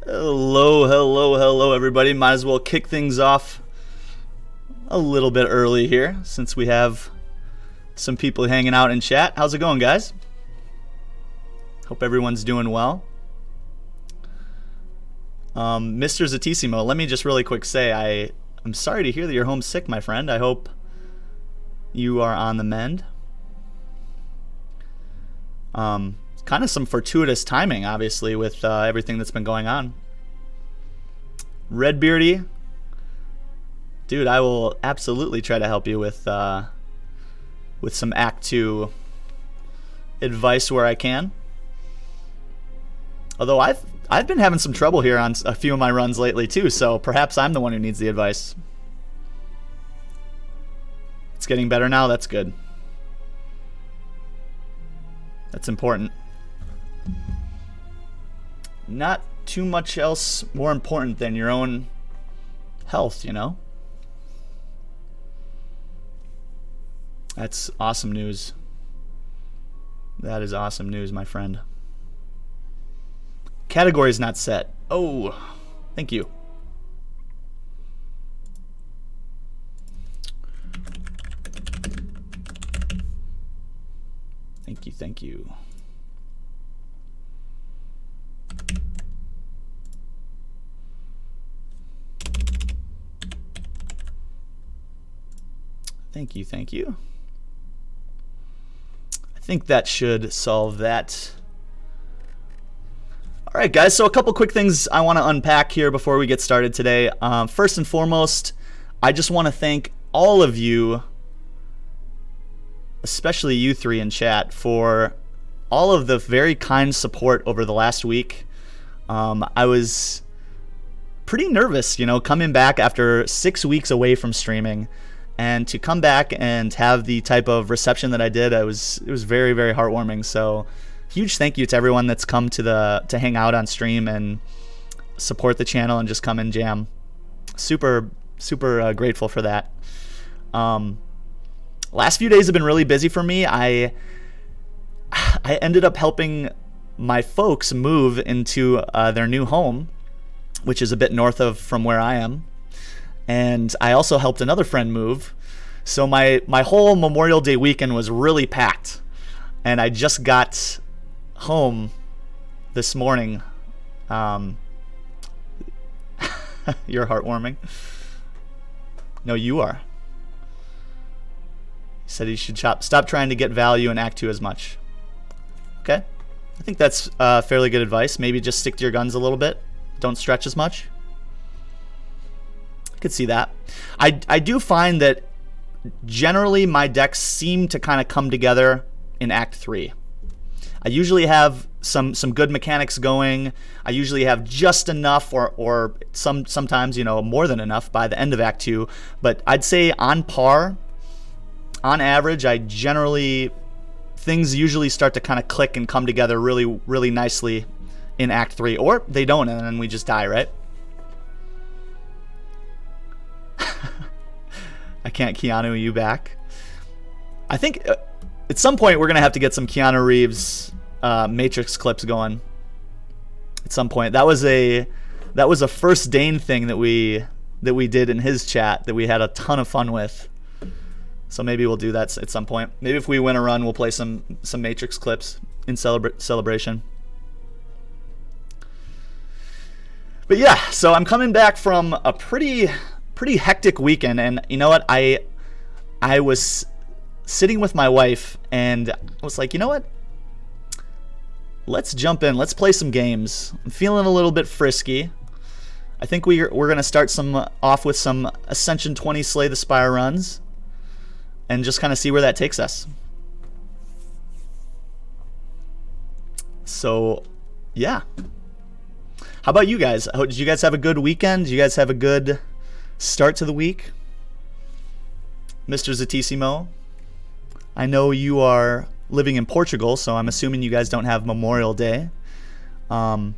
Hello, hello, hello, everybody. Might as well kick things off a little bit early here since we have some people hanging out in chat. How's it going, guys? Hope everyone's doing well. Mr. Zatissimo, let me just really quick say I'm sorry to hear that you're homesick, my friend. I hope you are on the mend. Kind of some fortuitous timing, obviously, with everything that's been going on. Redbeardy, dude, I will absolutely try to help you with some Act 2 advice where I can. Although I've been having some trouble here on a few of my runs lately too, so perhaps I'm the one who needs the advice. It's getting better now. That's good. That's important. Not too much else more important than your own health, you know? That's awesome news. That is awesome news, my friend. Category's not set. Oh, thank you. Thank you, thank you. Thank you, thank you. I think that should solve that. All right, guys, so a couple quick things I want to unpack here before we get started today. First and foremost, I just want to thank all of you, especially you three in chat, for all of the very kind support over the last week. I was pretty nervous, you know, coming back after 6 weeks away from streaming. And to come back and have the type of reception that I did, it was very, very heartwarming. So huge thank you to everyone that's come to hang out on stream and support the channel and just come and jam. Super grateful for that. Last few days have been really busy for me. I ended up helping my folks move into their new home, which is a bit north of from where I am. And I also helped another friend move. So my whole Memorial Day weekend was really packed. And I just got home this morning. You're heartwarming. No, you are. He said he should stop trying to get value in Act 2 as much. Okay. I think that's fairly good advice. Maybe just stick to your guns a little bit. Don't stretch as much. Could see that. I do find that generally my decks seem to kind of come together in Act 3. I usually have some good mechanics going. I usually have just enough or sometimes, you know, more than enough by the end of Act 2. But I'd say on par, on average, things usually start to kind of click and come together really, really nicely in Act 3. Or they don't, and then we just die, right? I can't Keanu you back. I think at some point we're gonna have to get some Keanu Reeves Matrix clips going. At some point, that was a first Dane thing that we did in his chat that we had a ton of fun with. So maybe we'll do that at some point. Maybe if we win a run, we'll play some Matrix clips in celebration. But yeah, so I'm coming back from a pretty hectic weekend, and you know what, I was sitting with my wife and I was like, you know what, let's jump in, let's play some games. I'm feeling a little bit frisky. I think we're gonna start off with some Ascension 20 Slay the Spire runs and just kind of see where that takes us. So yeah, how about you guys? Did you guys have a good weekend? Did you guys have a good start to the week? Mr. Zatissimo, I know you are living in Portugal, so I'm assuming you guys don't have Memorial Day. So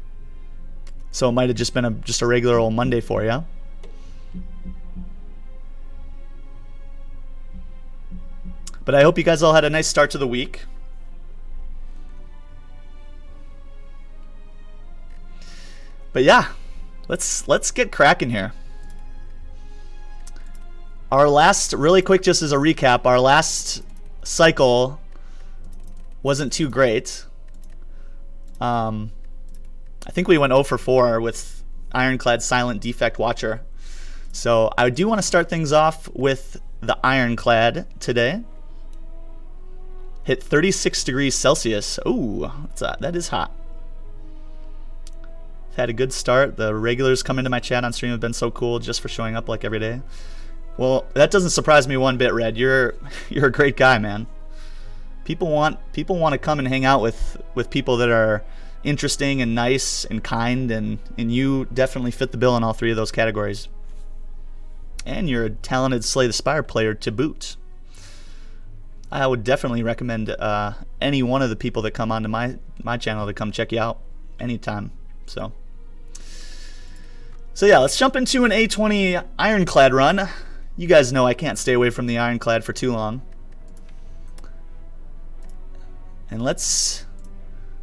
it might have just been just a regular old Monday for you. But I hope you guys all had a nice start to the week. But yeah, let's get cracking here. Our last, really quick, just as a recap, our last cycle wasn't too great. I think we went 0 for 4 with Ironclad Silent Defect Watcher. So I do want to start things off with the Ironclad today. Hit 36 degrees Celsius. Ooh, that is hot. Had a good start. The regulars come into my chat on stream have been so cool just for showing up like every day. Well, that doesn't surprise me one bit, Red. You're a great guy, man. People want to come and hang out with people that are interesting and nice and kind, and you definitely fit the bill in all three of those categories. And you're a talented Slay the Spire player to boot. I would definitely recommend any one of the people that come onto my channel to come check you out anytime. So yeah, let's jump into an A20 Ironclad run. You guys know I can't stay away from the Ironclad for too long. And let's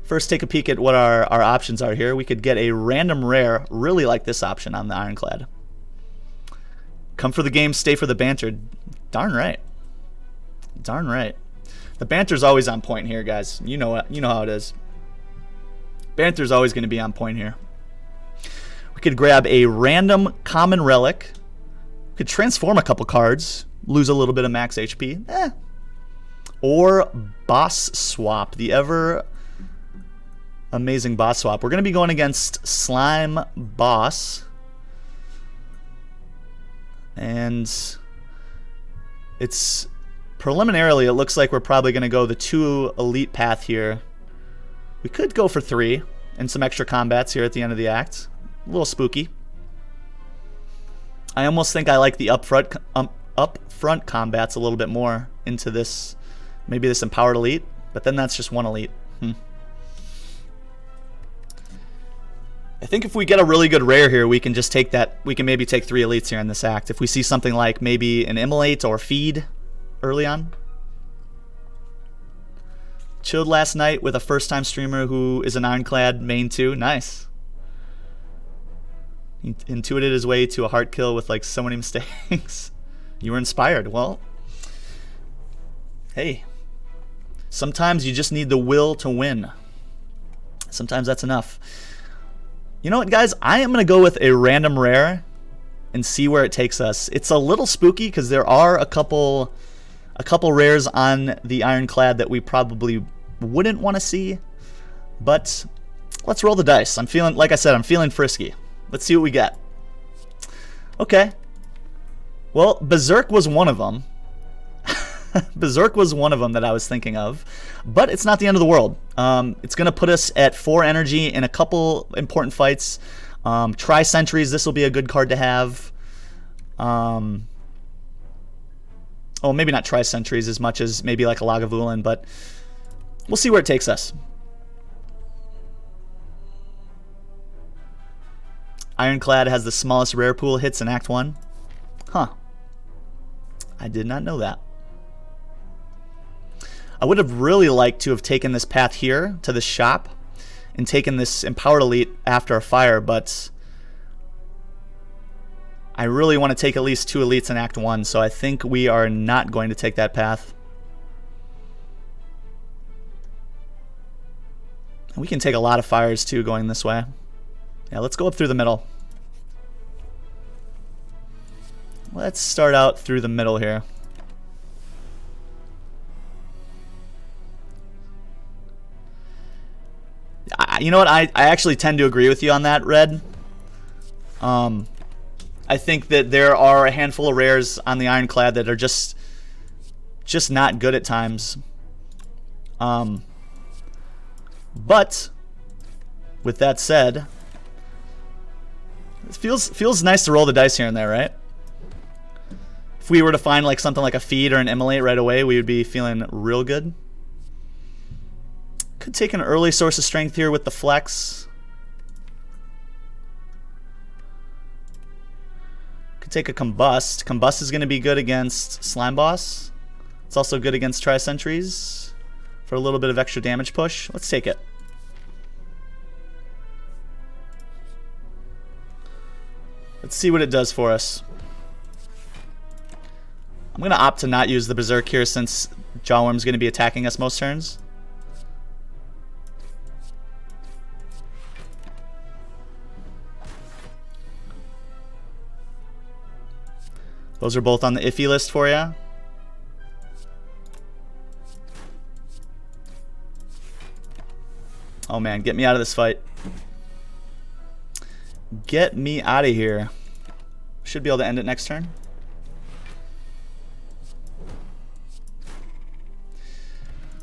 first take a peek at what our options are here. We could get a random rare. Really like this option on the Ironclad. Come for the game, stay for the banter. Darn right. Darn right. The banter's always on point here, guys. You know how it is. Banter's always going to be on point here. We could grab a random common relic. We could transform a couple cards, lose a little bit of max HP. Or boss swap, the ever amazing boss swap. We're going to be going against Slime Boss. And it's preliminarily, it looks like we're probably going to go the 2 elite path here. We could go for 3 and some extra combats here at the end of the act. A little spooky. I almost think I like the upfront combats a little bit more into this, maybe this empowered elite, but then that's just 1 elite. I think if we get a really good rare here, we can just take that. We can maybe take 3 elites here in this act. If we see something like maybe an immolate or feed early on. Chilled last night with a first-time streamer who is an Ironclad main 2. Nice. He intuited his way to a heart kill with like so many mistakes. You were inspired. Well, hey, sometimes you just need the will to win. Sometimes that's enough. You know what, guys? I am going to go with a random rare and see where it takes us. It's a little spooky because there are a couple rares on the Ironclad that we probably wouldn't want to see. But let's roll the dice. I'm feeling, like I said, I'm feeling frisky. Let's see what we get. Okay. Well, Berserk was one of them. Berserk was one of them that I was thinking of, but it's not the end of the world. It's going to put us at 4 energy in a couple important fights. Tri-Sentries, this will be a good card to have. Oh, maybe not Tri-Sentries as much as maybe like a Lagavulin, but we'll see where it takes us. Ironclad has the smallest rare pool hits in Act 1. Huh. I did not know that. I would have really liked to have taken this path here to the shop and taken this Empowered Elite after a fire, but I really want to take at least 2 elites in Act 1, so I think we are not going to take that path. And we can take a lot of fires too going this way. Yeah, let's go up through the middle. Let's start out through the middle here. You know what? I actually tend to agree with you on that, Red. I think that there are a handful of rares on the Ironclad that are just not good at times. But with that said, it feels nice to roll the dice here and there, right? If we were to find like something like a feed or an immolate right away, we would be feeling real good. Could take an early source of strength here with the flex. Could take a combust. Combust is going to be good against Slime Boss. It's also good against Tri-Sentries for a little bit of extra damage push. Let's take it. Let's see what it does for us. I'm going to opt to not use the Berserk here since Jawworm's going to be attacking us most turns. Those are both on the iffy list for you. Oh man, get me out of this fight. Get me out of here. Should be able to end it next turn.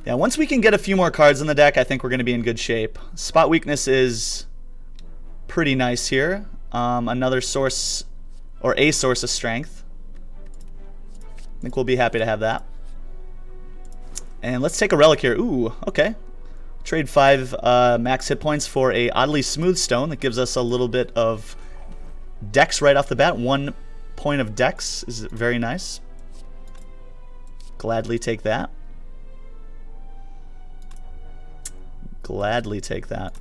Yeah, once we can get a few more cards in the deck, I think we're going to be in good shape. Spot weakness is pretty nice here. Another source, or a source of strength. I think we'll be happy to have that. And let's take a relic here. Ooh, okay. Trade 5 max hit points for a oddly smooth stone that gives us a little bit of dex right off the bat. 1 point of dex is very nice. Gladly take that. Gladly take that.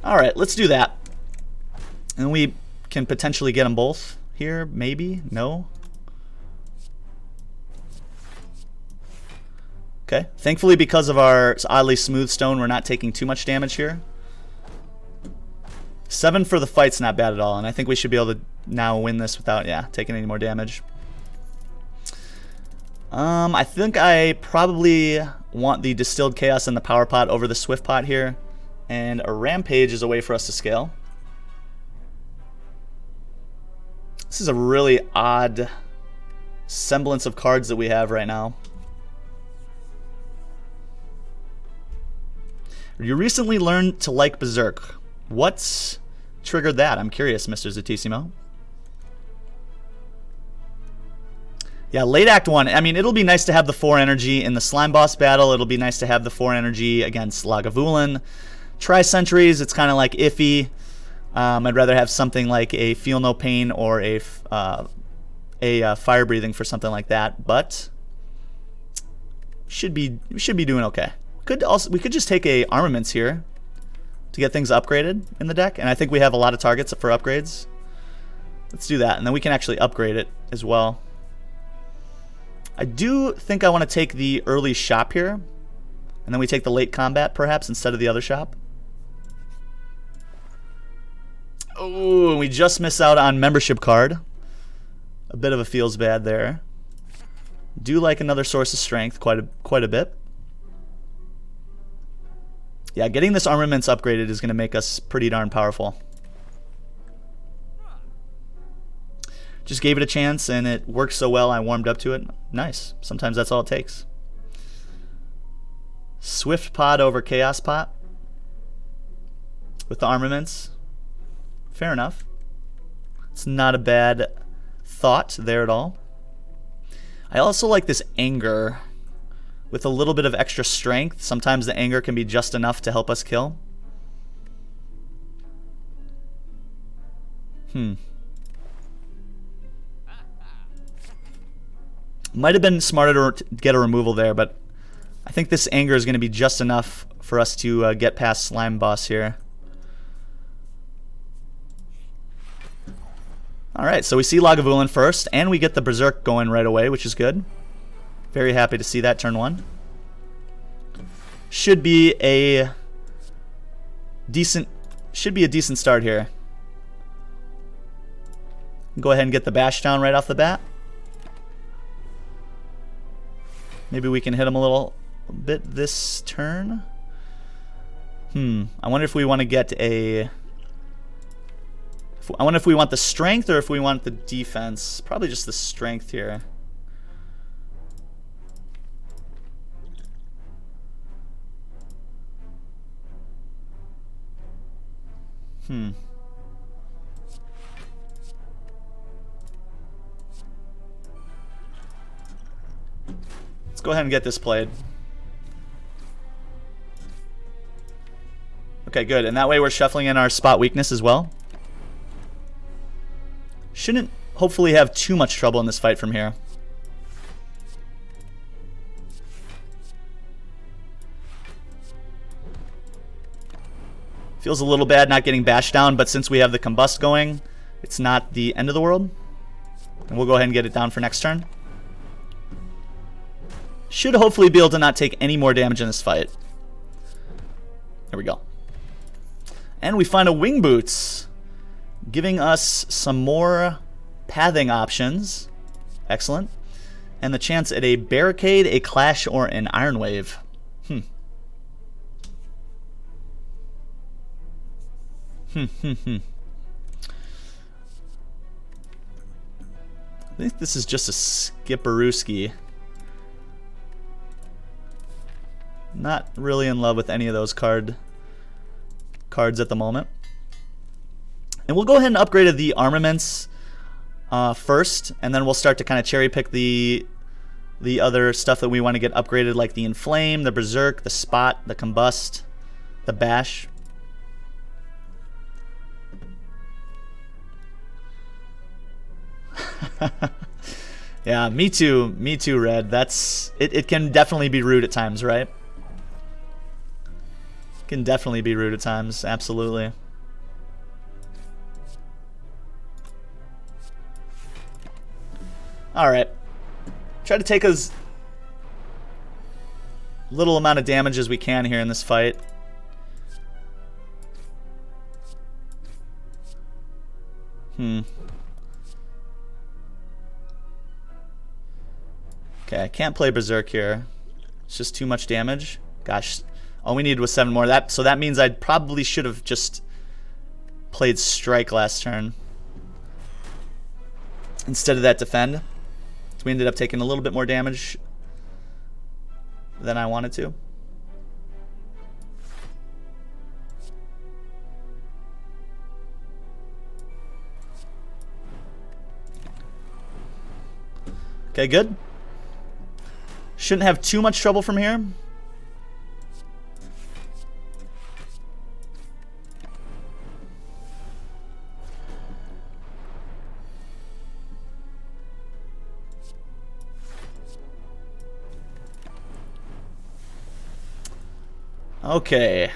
Alright, let's do that. And we can potentially get them both here, maybe? No? Okay. Thankfully, because of our oddly smooth stone, we're not taking too much damage here. 7 for the fight's not bad at all, and I think we should be able to now win this without, taking any more damage. I think I probably want the Distilled Chaos and the Power Pot over the Swift Pot here, and a Rampage is a way for us to scale. This is a really odd semblance of cards that we have right now. You recently learned to like Berserk. What's triggered that? I'm curious, Mr. Zatissimo. Yeah, late Act 1. I mean, it'll be nice to have the 4 energy in the Slime Boss battle. It'll be nice to have the 4 energy against Lagavulin. Tri-Sentries, it's kind of like iffy. I'd rather have something like a Feel No Pain or a Fire Breathing for something like that. But we should be doing okay. We could just take a Armaments here to get things upgraded in the deck, and I think we have a lot of targets for upgrades. Let's do that, and then we can actually upgrade it as well. I do think I want to take the early shop here, and then we take the late combat perhaps instead of the other shop. Oh, we just miss out on membership card. A bit of a feels bad there. Do like another source of strength quite a bit. Yeah, getting this Armaments upgraded is going to make us pretty darn powerful. Just gave it a chance and it worked so well I warmed up to it. Nice. Sometimes that's all it takes. Swift Pot over Chaos Pot with the Armaments. Fair enough. It's not a bad thought there at all. I also like this Anger with a little bit of extra strength. Sometimes the Anger can be just enough to help us kill. Might have been smarter to get a removal there, but I think this Anger is going to be just enough for us to get past Slime Boss here. Alright, so we see Lagavulin first, and we get the Berserk going right away, which is good. Very happy to see that turn 1. Should be a decent start here. Go ahead and get the bash down right off the bat. Maybe we can hit him a little bit this turn. I wonder if we want to get a... I wonder if we want the strength or if we want the defense. Probably just the strength here. Let's go ahead and get this played. Okay, good. And that way we're shuffling in our spot weakness as well. Shouldn't hopefully have too much trouble in this fight from here. Feels a little bad not getting bashed down, but since we have the combust going, it's not the end of the world. And we'll go ahead and get it down for next turn. Should hopefully be able to not take any more damage in this fight. There we go. And we find a Wing Boots, giving us some more pathing options. Excellent. And the chance at a Barricade, a Clash, or an Iron Wave. I think this is just a Skipperooski. Not really in love with any of those cards at the moment. And we'll go ahead and upgrade the armaments first, and then we'll start to kind of cherry pick the other stuff that we want to get upgraded, like the Inflame, the Berserk, the Spot, the Combust, the Bash. Yeah, me too, Red. That's it can definitely be rude at times, right? Can definitely be rude at times, absolutely. Alright. Try to take as little amount of damage as we can here in this fight. Okay, I can't play Berserk here. It's just too much damage. Gosh, all we needed was 7 more. So that means I probably should have just played Strike last turn instead of that Defend. So we ended up taking a little bit more damage than I wanted to. Okay, good. Shouldn't have too much trouble from here. Okay,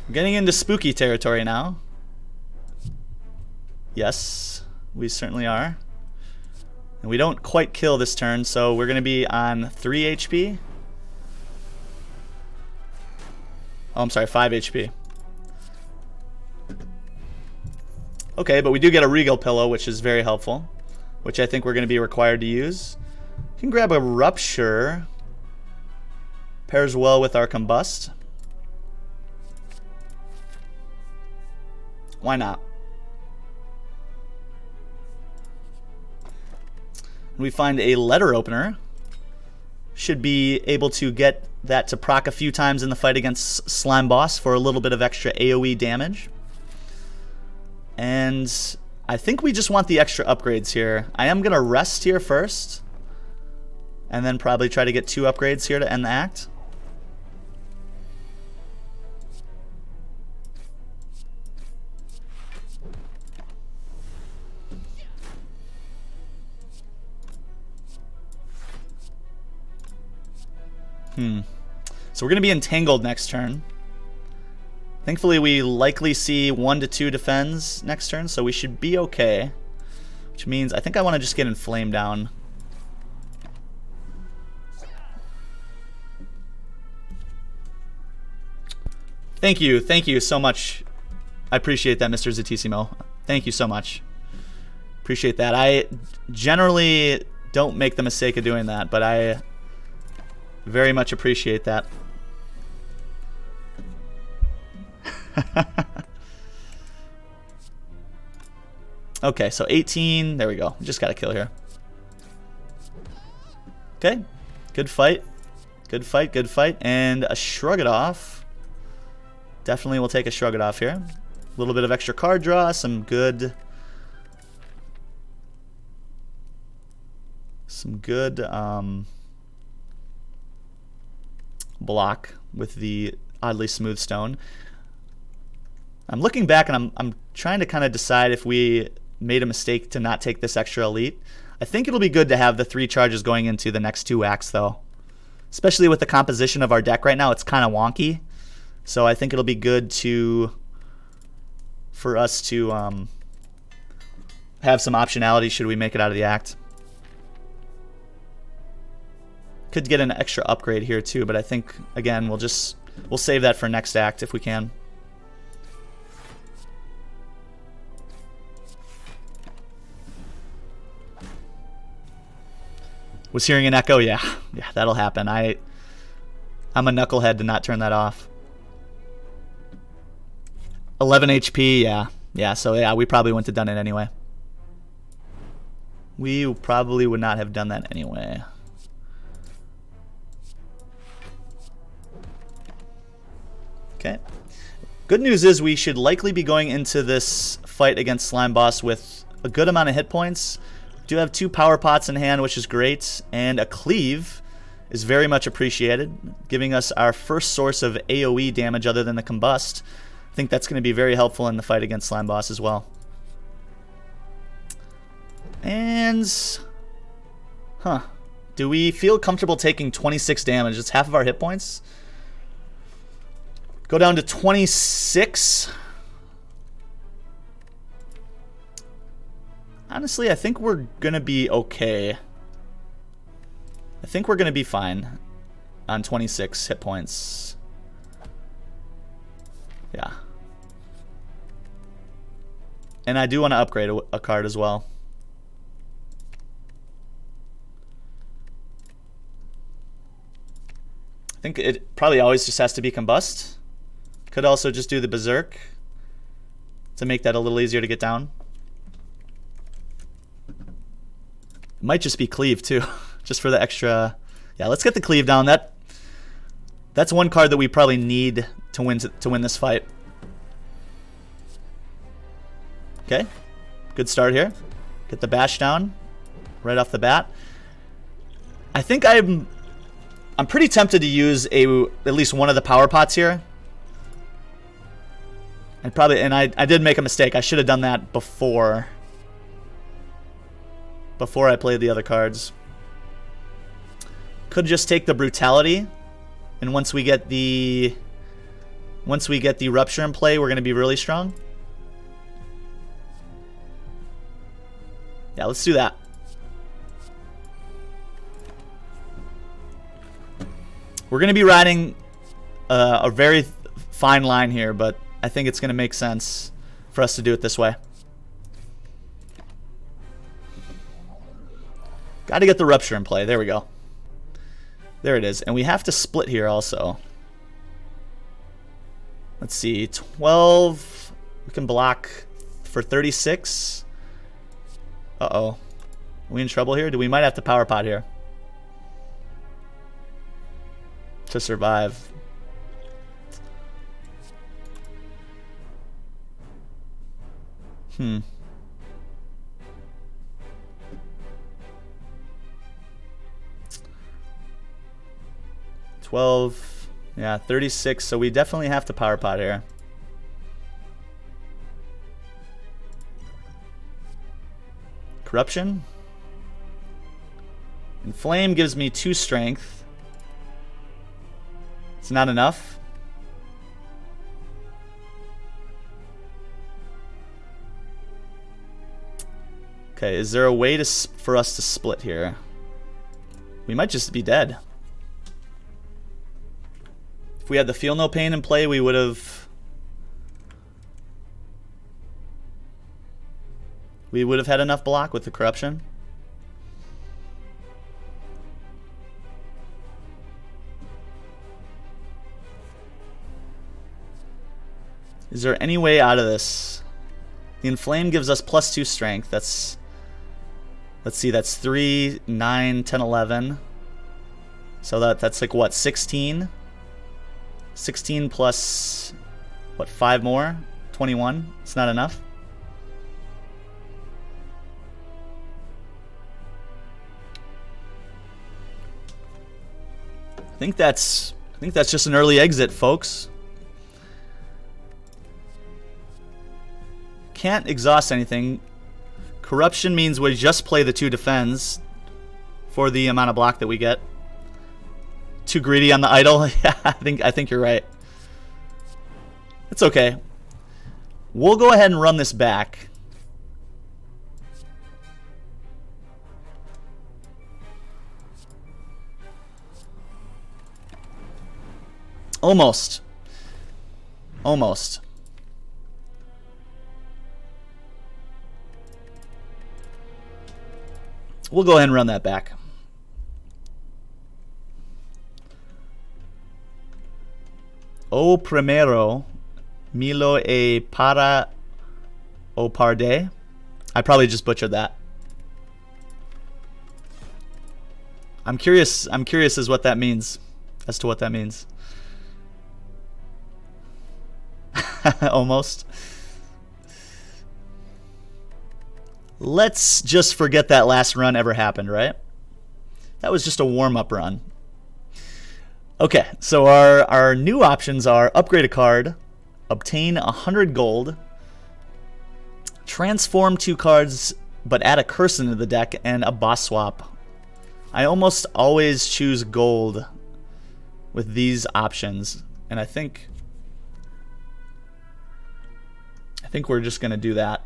we're getting into spooky territory now. Yes, we certainly are. And we don't quite kill this turn, so we're going to be on 3 HP. Oh, I'm sorry, 5 HP. Okay, but we do get a Regal Pillow, which is very helpful, which I think we're going to be required to use. You can grab a Rupture. Pairs well with our Combust. Why not? We find a Letter Opener. Should be able to get that to proc a few times in the fight against Slime Boss for a little bit of extra AoE damage. And I think we just want the extra upgrades here. I am going to rest here first, and then probably try to get 2 upgrades here to end the act. So we're going to be entangled next turn. Thankfully, we likely see 1 to 2 defends next turn, so we should be okay. Which means I think I want to just get Inflamed down. Thank you so much. I appreciate that, Mr. Zatissimo. Thank you so much. Appreciate that. I generally don't make the mistake of doing that, but I very much appreciate that. Okay, so 18. There we go. Just got to kill here. Okay. Good fight. Good fight. Good fight. And a Shrug It Off. Definitely will take a Shrug It Off here. A little bit of extra card draw. Some good block with the oddly smooth stone. I'm looking back and I'm trying to kind of decide if we made a mistake to not take this extra elite. I think it'll be good to have the 3 charges going into the next 2 acts though. Especially with the composition of our deck right now, it's kind of wonky. So I think it'll be good to for us to have some optionality should we make it out of the act. Could get an extra upgrade here too, but I think again we'll save that for next act if we can. Was hearing an echo? Yeah, that'll happen. I'm a knucklehead to not turn that off. 11 HP, yeah. So yeah, we probably wouldn't have done it anyway. We probably would not have done that anyway. Okay. Good news is we should likely be going into this fight against Slime Boss with a good amount of hit points. Do have 2 power pots in hand, which is great, and a cleave is very much appreciated, giving us our first source of AoE damage other than the combust. I think that's going to be very helpful in the fight against Slime Boss as well. And do we feel comfortable taking 26 damage? It's half of our hit points. Go down to 26. Honestly, I think we're going to be okay. I think we're going to be fine on 26 hit points. Yeah. And I do want to upgrade a card as well. I think it probably always just has to be Combust. Could also just do the Berserk to make that a little easier to get down. Might just be Cleave too, just for the extra. Yeah, let's get the Cleave down. That's one card that we probably need to win this fight. Okay, good start here. Get the bash down right off the bat. I think I'm pretty tempted to use at least one of the power pots here. And I did make a mistake. I should have done that before I played the other cards. Could just take the Brutality, and once we get the Rupture in play, we're going to be really strong. Yeah, let's do that. We're going to be riding a very fine line here, but I think it's going to make sense for us to do it this way. Got to get the Rupture in play. There we go. There it is. And we have to split here also. Let's see. 12. We can block for 36. Uh-oh. Are we in trouble here? We might have to power pot here to survive. Hmm. 12. Yeah, 36. So we definitely have to power pot here. Corruption. And Flame gives me 2 strength. It's not enough. Okay, is there a way for us to split here? We might just be dead. If we had the Feel No Pain in play, we would have had enough block with the Corruption. Is there any way out of this? The Inflame gives us +2 strength. Let's see, that's 3, 9, 10, 11. So that's like what, 16? 16 plus, what, 5 more? 21. It's not enough. I think that's just an early exit, folks. Can't exhaust anything. Corruption means we just play the 2 defends for the amount of block that we get. Too greedy on the idol. Yeah, I think you're right. It's okay. We'll go ahead and run this back. Almost. Almost. We'll go ahead and run that back. O primero, Milo e para o parde. I probably just butchered that. I'm curious as what that means. As to what that means. Almost. Let's just forget that last run ever happened, right? That was just a warm-up run. Okay, so our new options are upgrade a card, obtain 100 gold, transform 2 cards but add a curse into the deck, and a boss swap. I almost always choose gold with these options, and I think we're just going to do that.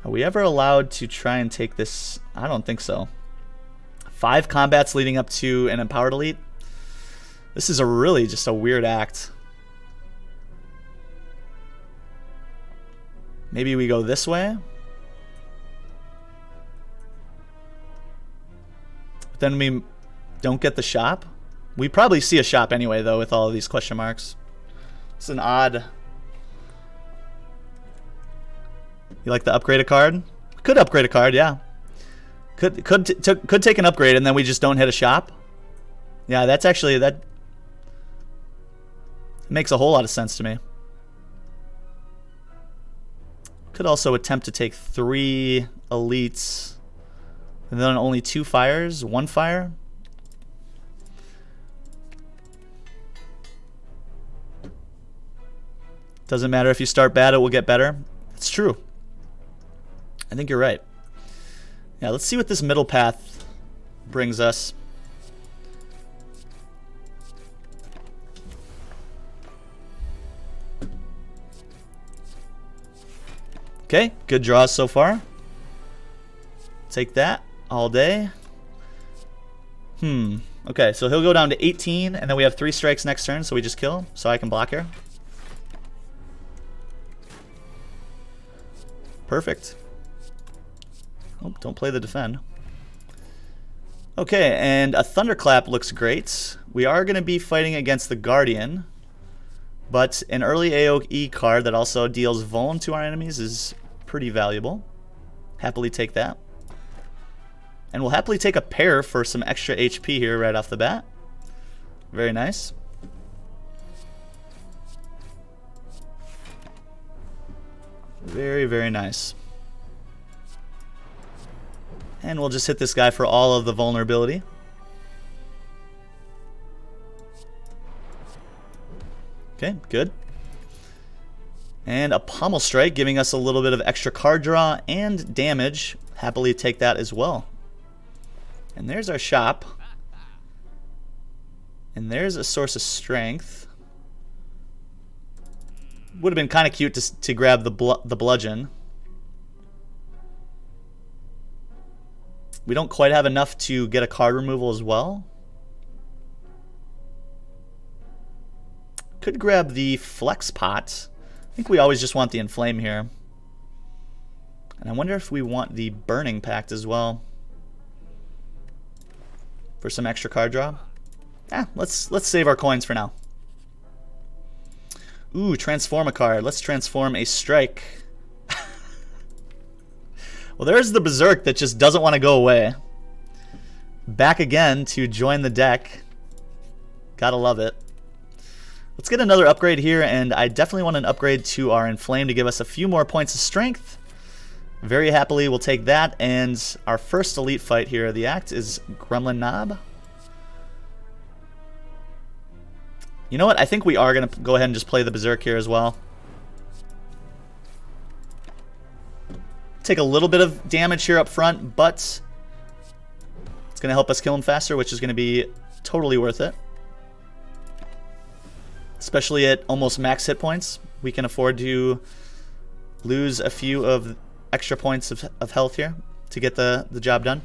Are we ever allowed to try and take this? I don't think so. 5 combats leading up to an empowered elite. This is really just a weird act. Maybe we go this way. But then we don't get the shop. We probably see a shop anyway, though, with all of these question marks. It's an odd... You like the upgrade a card? Could upgrade a card, yeah. Could take an upgrade and then we just don't hit a shop. Yeah, that's actually... that makes a whole lot of sense to me. Could also attempt to take 3 elites and then only 2 fires, 1 fire. Doesn't matter if you start bad, it will get better. It's true. I think you're right. Yeah, let's see what this middle path brings us. Okay, good draws so far. Take that all day. Okay, so he'll go down to 18, and then we have 3 strikes next turn, so we just kill, so I can block here. Perfect. Oh, don't play the defend. Okay, and a Thunderclap looks great. We are going to be fighting against the Guardian, but an early AoE card that also deals Vuln to our enemies is pretty valuable. Happily take that. And we'll happily take a pair for some extra HP here right off the bat. Very nice. Very, very nice. And we'll just hit this guy for all of the vulnerability. Okay, good. And a Pommel Strike, giving us a little bit of extra card draw and damage. Happily take that as well. And there's our shop. And there's a source of strength. Would have been kind of cute to grab the bludgeon. We don't quite have enough to get a card removal as well. Could grab the Flex Pot. I think we always just want the Inflame here. And I wonder if we want the Burning Pact as well. For some extra card draw. Let's save our coins for now. Ooh, transform a card. Let's transform a strike. Well, there's the Berserk that just doesn't want to go away. Back again to join the deck. Gotta love it. Let's get another upgrade here, and I definitely want an upgrade to our Inflame to give us a few more points of strength. Very happily, we'll take that, and our first elite fight here of the act is Gremlin Knob. You know what? I think we are going to go ahead and just play the Berserk here as well. Take a little bit of damage here up front, but it's going to help us kill him faster, which is going to be totally worth it. Especially at almost max hit points. we can afford to lose a few of extra points of health here to get the job done.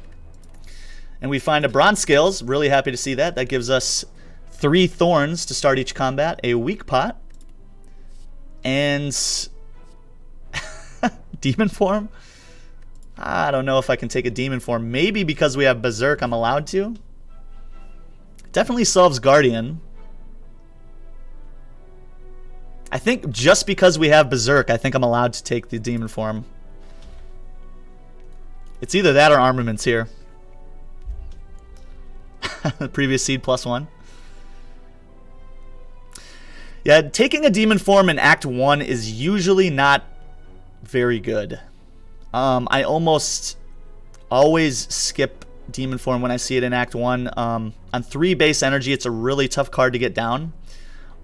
And we find a bronze scales. Really happy to see that. That gives us 3 thorns to start each combat, a weak pot, and demon form. I don't know if I can take a demon form. Maybe because we have berserk, I'm allowed to. Definitely solves guardian. I think just because we have berserk, I think I'm allowed to take the demon form. It's either that or armaments here. Previous seed +1. Yeah, taking a demon form in Act 1 is usually not very good. I almost always skip demon form when I see it in Act 1. On 3 base energy, it's a really tough card to get down.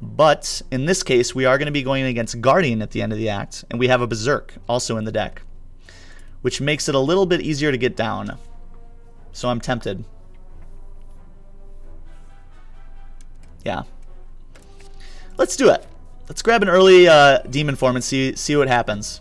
But in this case, we are going to be going against Guardian at the end of the act, and we have a Berserk also in the deck, which makes it a little bit easier to get down. So I'm tempted. Yeah. Let's do it. Let's grab an early demon form and see what happens.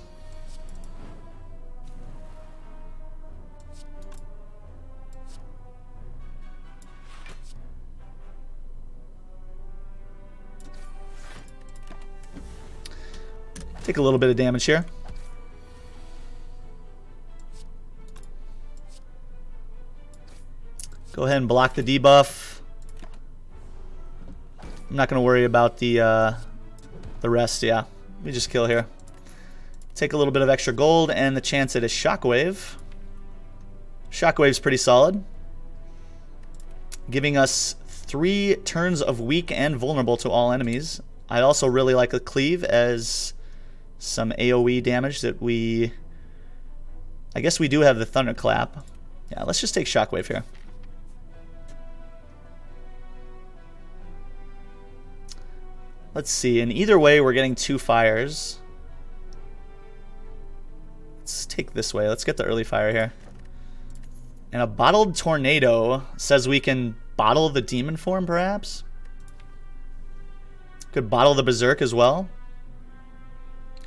Take a little bit of damage here. Go ahead and block the debuff. I'm not going to worry about the rest. Yeah, we just kill here. Take a little bit of extra gold and the chance at a shockwave. Shockwave's pretty solid, giving us 3 turns of weak and vulnerable to all enemies. I also really like a cleave as some AoE damage that I guess we do have the thunderclap. Yeah, let's just take shockwave here. Let's see, and either way we're getting 2 fires. Let's take this way. Let's get the early fire here. And a bottled tornado says we can bottle the demon form, perhaps? Could bottle the berserk as well.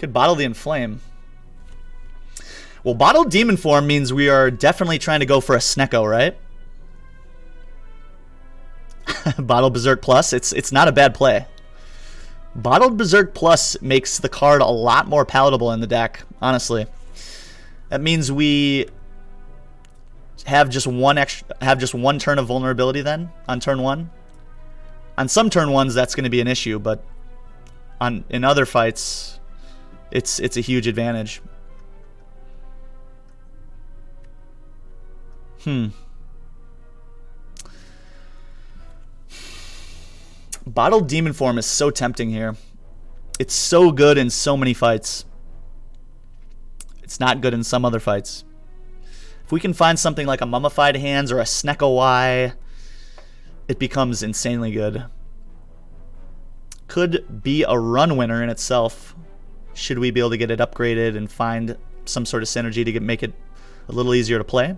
Could bottle the inflame. Well, bottled demon form means we are definitely trying to go for a Snecko, right? Bottled berserk plus. It's not a bad play. Bottled berserk plus makes the card a lot more palatable in the deck, honestly. That means we have just one turn of vulnerability then on turn 1. On some turn 1s that's going to be an issue, but in other fights it's a huge advantage. Bottled demon form is so tempting here. It's so good in so many fights. It's not good in some other fights. If we can find something like a Mummified Hands or a Snecko Y, it becomes insanely good. Could be a run winner in itself, should we be able to get it upgraded and find some sort of synergy to make it a little easier to play.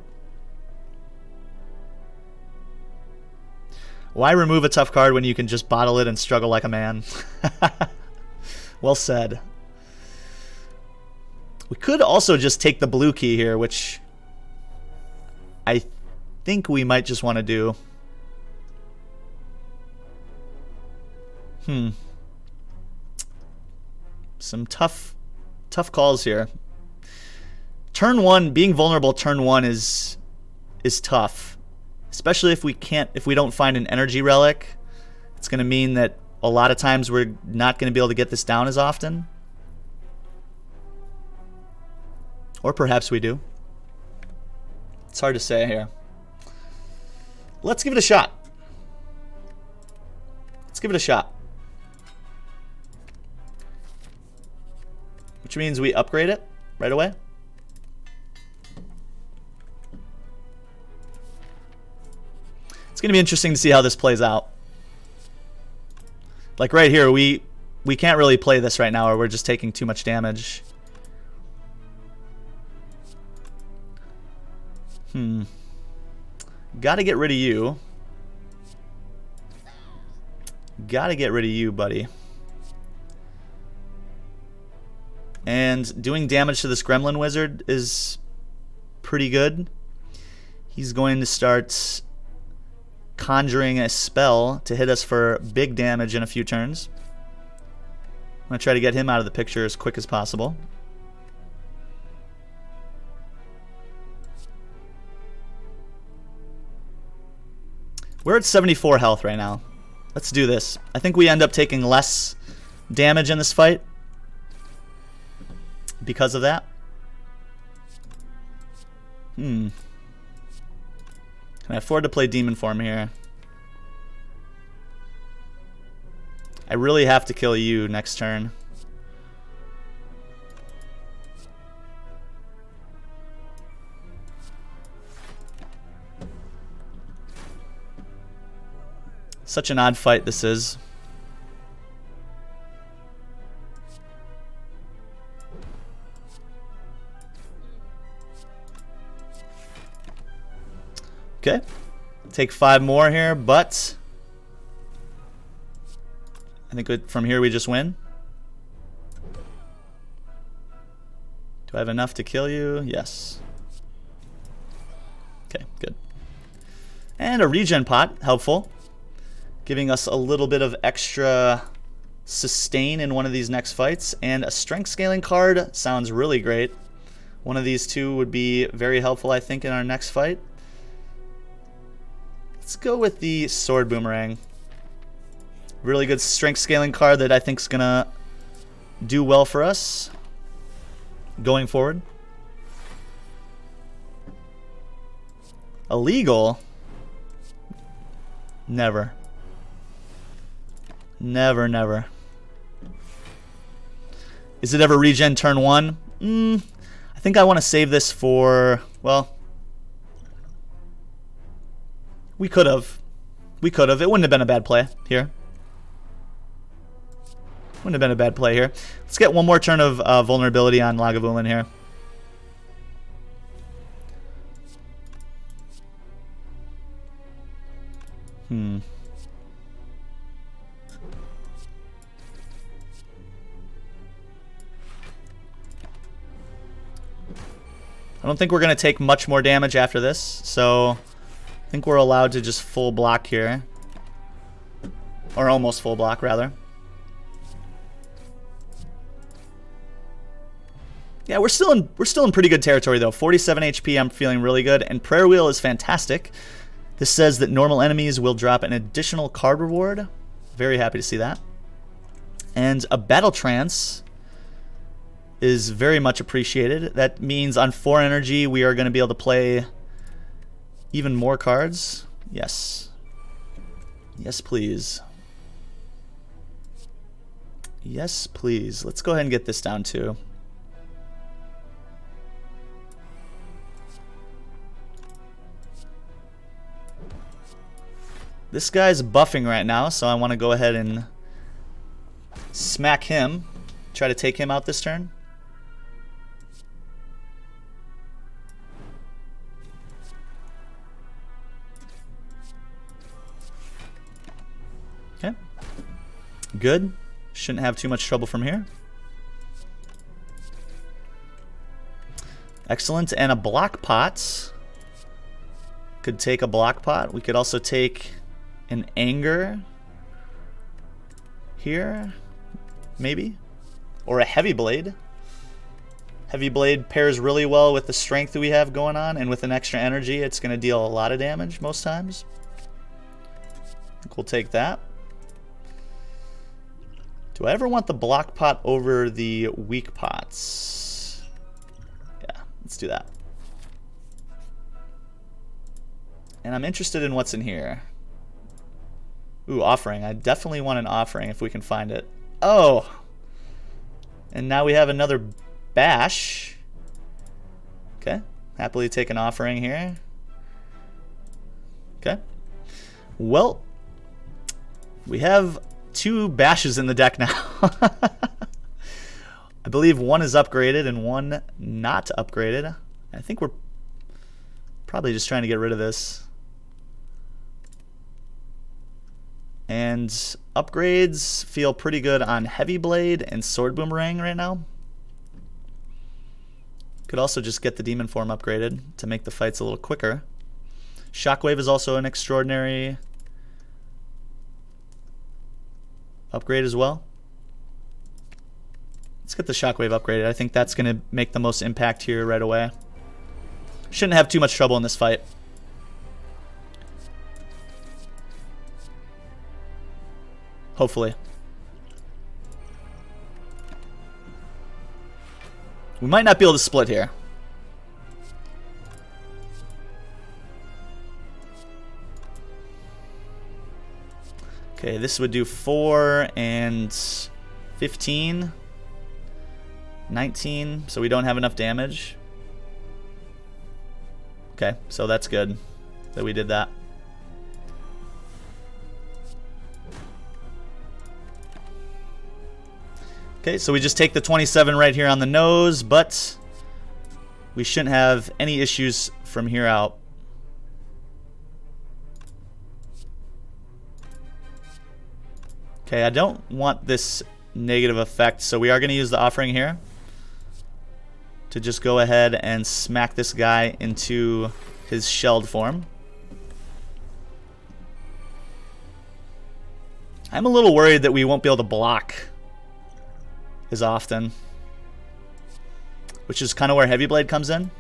Why remove a tough card when you can just bottle it and struggle like a man? Well said. We could also just take the blue key here, which I think we might just want to do. Some tough calls here. Turn 1, being vulnerable turn 1 is tough. Especially if we don't find an energy relic. It's going to mean that a lot of times we're not going to be able to get this down as often. Or perhaps we do. It's hard to say here. Let's give it a shot. Let's give it a shot. Which means we upgrade it right away. It's going to be interesting to see how this plays out. Like right here, we can't really play this right now or we're just taking too much damage. Gotta get rid of you. Gotta get rid of you, buddy. And doing damage to this gremlin wizard is pretty good. He's going to start conjuring a spell to hit us for big damage in a few turns. I'm going to try to get him out of the picture as quick as possible. We're at 74 health right now. Let's do this. I think we end up taking less damage in this fight because of that. Can I afford to play demon form here? I really have to kill you next turn. Such an odd fight this is. Okay, take 5 more here, but I think from here we just win. Do I have enough to kill you? Yes. Okay, good. And a regen pot, helpful. Giving us a little bit of extra sustain in one of these next fights. And a strength scaling card sounds really great. One of these two would be very helpful, I think, in our next fight. Let's go with the sword boomerang. Really good strength scaling card that I think is going to do well for us going forward. Illegal? Never. Never, never. Is it ever regen turn 1? I think I want to save this for, well, we could have. We could have. It wouldn't have been a bad play here. Wouldn't have been a bad play here. Let's get one more turn of vulnerability on Lagavulin here. I don't think we're going to take much more damage after this, so I think we're allowed to just full block here. Or almost full block, rather. Yeah, we're still in pretty good territory though. 47 HP, I'm feeling really good, and Prayer Wheel is fantastic. This says that normal enemies will drop an additional card reward. Very happy to see that. And a Battle Trance is very much appreciated. That means on 4 energy we are going to be able to play even more cards. Yes. Yes, please. Yes, please. Let's go ahead and get this down too. This guy's buffing right now, so I want to go ahead and smack him. Try to take him out this turn. Okay. Good. Shouldn't have too much trouble from here. Excellent. And a block pot. Could take a block pot. We could also take an anger here, maybe, or a heavy blade. Heavy blade pairs really well with the strength that we have going on, and with an extra energy it's going to deal a lot of damage most times. I think we'll take that. Do I ever want the block pot over the weak pots? Yeah, let's do that. And I'm interested in what's in here. Ooh, offering. I definitely want an offering if we can find it. Oh! And now we have another bash. Okay. Happily take an offering here. Okay. Well, we have 2 bashes in the deck now. I believe one is upgraded and one not upgraded. I think we're probably just trying to get rid of this. And upgrades feel pretty good on Heavy Blade and Sword Boomerang right now. Could also just get the demon form upgraded to make the fights a little quicker. Shockwave is also an extraordinary upgrade as well. Let's get the Shockwave upgraded. I think that's going to make the most impact here right away. Shouldn't have too much trouble in this fight. Hopefully. We might not be able to split here. Okay, this would do 4 and 15. 19, so we don't have enough damage. Okay, so that's good that we did that. Okay, so we just take the 27 right here on the nose, but we shouldn't have any issues from here out. Okay, I don't want this negative effect, so we are going to use the offering here to just go ahead and smack this guy into his shelled form. I'm a little worried that we won't be able to block as often, which is kind of where Heavy Blade comes in.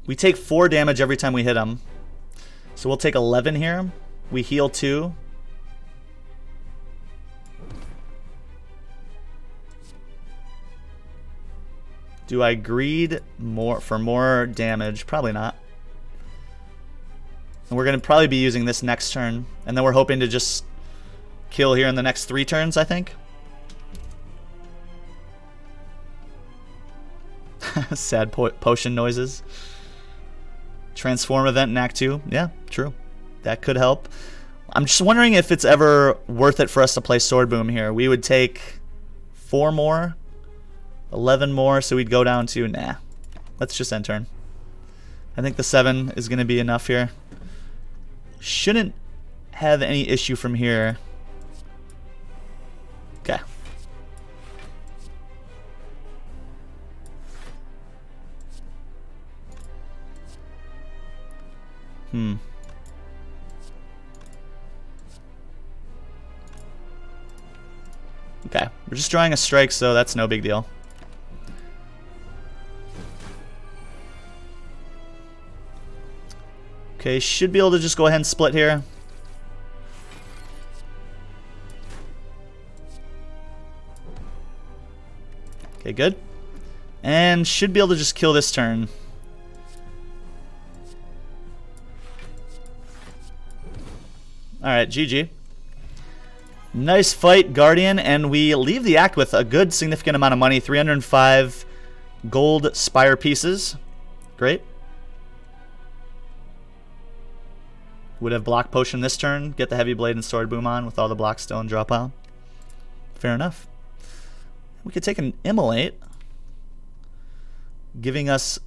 We take 4 damage every time we hit him, so we'll take 11 here. We heal 2. Do I greed more for more damage? Probably not. And we're going to probably be using this next turn, and then we're hoping to just kill here in the next 3 turns, I think. Sad potion noises. Transform event in Act 2. Yeah, true. That could help. I'm just wondering if it's ever worth it for us to play Sword Boom here. We would take 4 more, 11 more, so we'd go down to, nah. Let's just end turn. I think the 7 is going to be enough here. Shouldn't have any issue from here. Okay. Okay, we're just drawing a strike, so that's no big deal. Okay, should be able to just go ahead and split here. Okay, good. And should be able to just kill this turn. Alright, GG. Nice fight, Guardian, and we leave the act with a good significant amount of money. 305 gold spire pieces. Great. Would have block potion this turn. Get the Heavy Blade and Sword Boom on with all the blocks still in draw pile. Fair enough. We could take an Immolate, giving us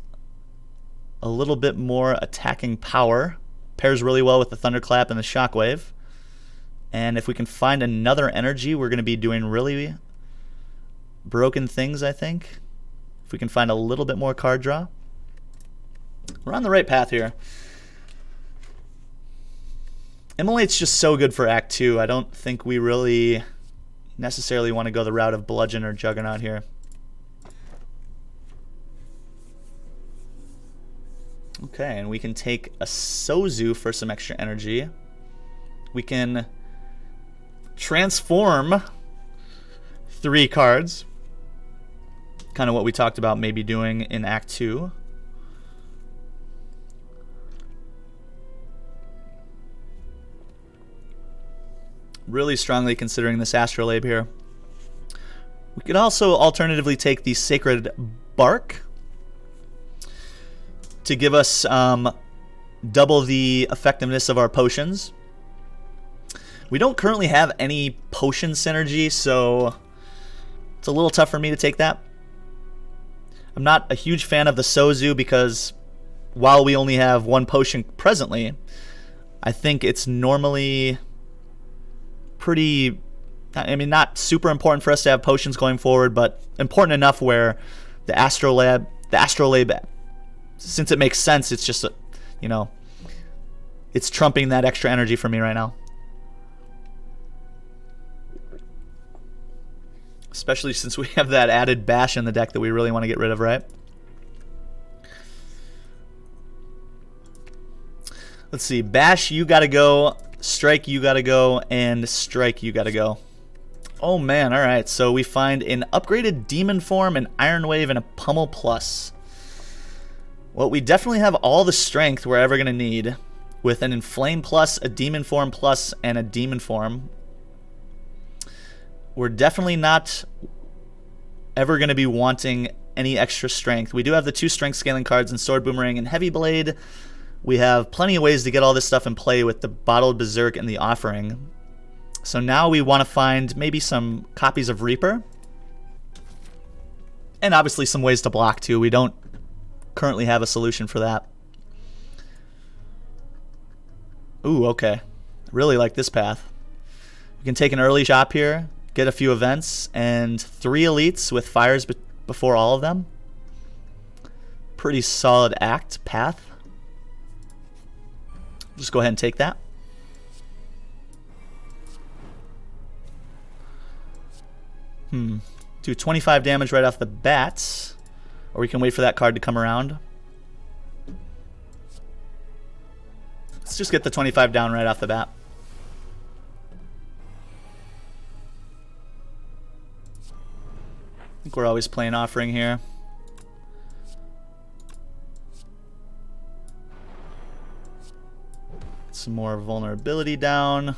a little bit more attacking power. Pairs really well with the Thunderclap and the Shockwave. And if we can find another energy, we're going to be doing really broken things, I think. If we can find a little bit more card draw. We're on the right path here. Immolate's just so good for Act 2. I don't think we really necessarily want to go the route of Bludgeon or Juggernaut here. Okay, and we can take a Sozu for some extra energy. We can transform 3 cards. Kind of what we talked about maybe doing in Act 2. Really strongly considering this Astrolabe here. We could also alternatively take the Sacred Bark to give us double the effectiveness of our potions. We don't currently have any potion synergy, so it's a little tough for me to take that. I'm not a huge fan of the Sozu because while we only have 1 potion presently, I think it's normally pretty I mean, not super important for us to have potions going forward, but important enough where the astrolabe, since it makes sense, it's just, you know, it's trumping that extra energy for me right now. Especially since we have that added bash in the deck that we really want to get rid of, right? Let's see. Bash, you gotta go. Strike, you gotta go. And strike, you gotta go. Oh man, alright. So we find an upgraded Demon Form, an Iron Wave, and a Pummel Plus. Well, we definitely have all the strength we're ever gonna need, with an Inflame Plus, a Demon Form Plus, and a Demon Form. We're definitely not ever going to be wanting any extra strength. We do have the 2 strength scaling cards in Sword Boomerang and Heavy Blade. We have plenty of ways to get all this stuff in play with the Bottled Berserk and the Offering. So now we want to find maybe some copies of Reaper. And obviously some ways to block too. We don't currently have a solution for that. Ooh, okay. Really like this path. We can take an early shop here. Get a few events, and 3 elites with fires before all of them. Pretty solid path. Just go ahead and take that. Do 25 damage right off the bat, or we can wait for that card to come around. Let's just get the 25 down right off the bat. I think we're always playing Offering here. Get some more vulnerability down.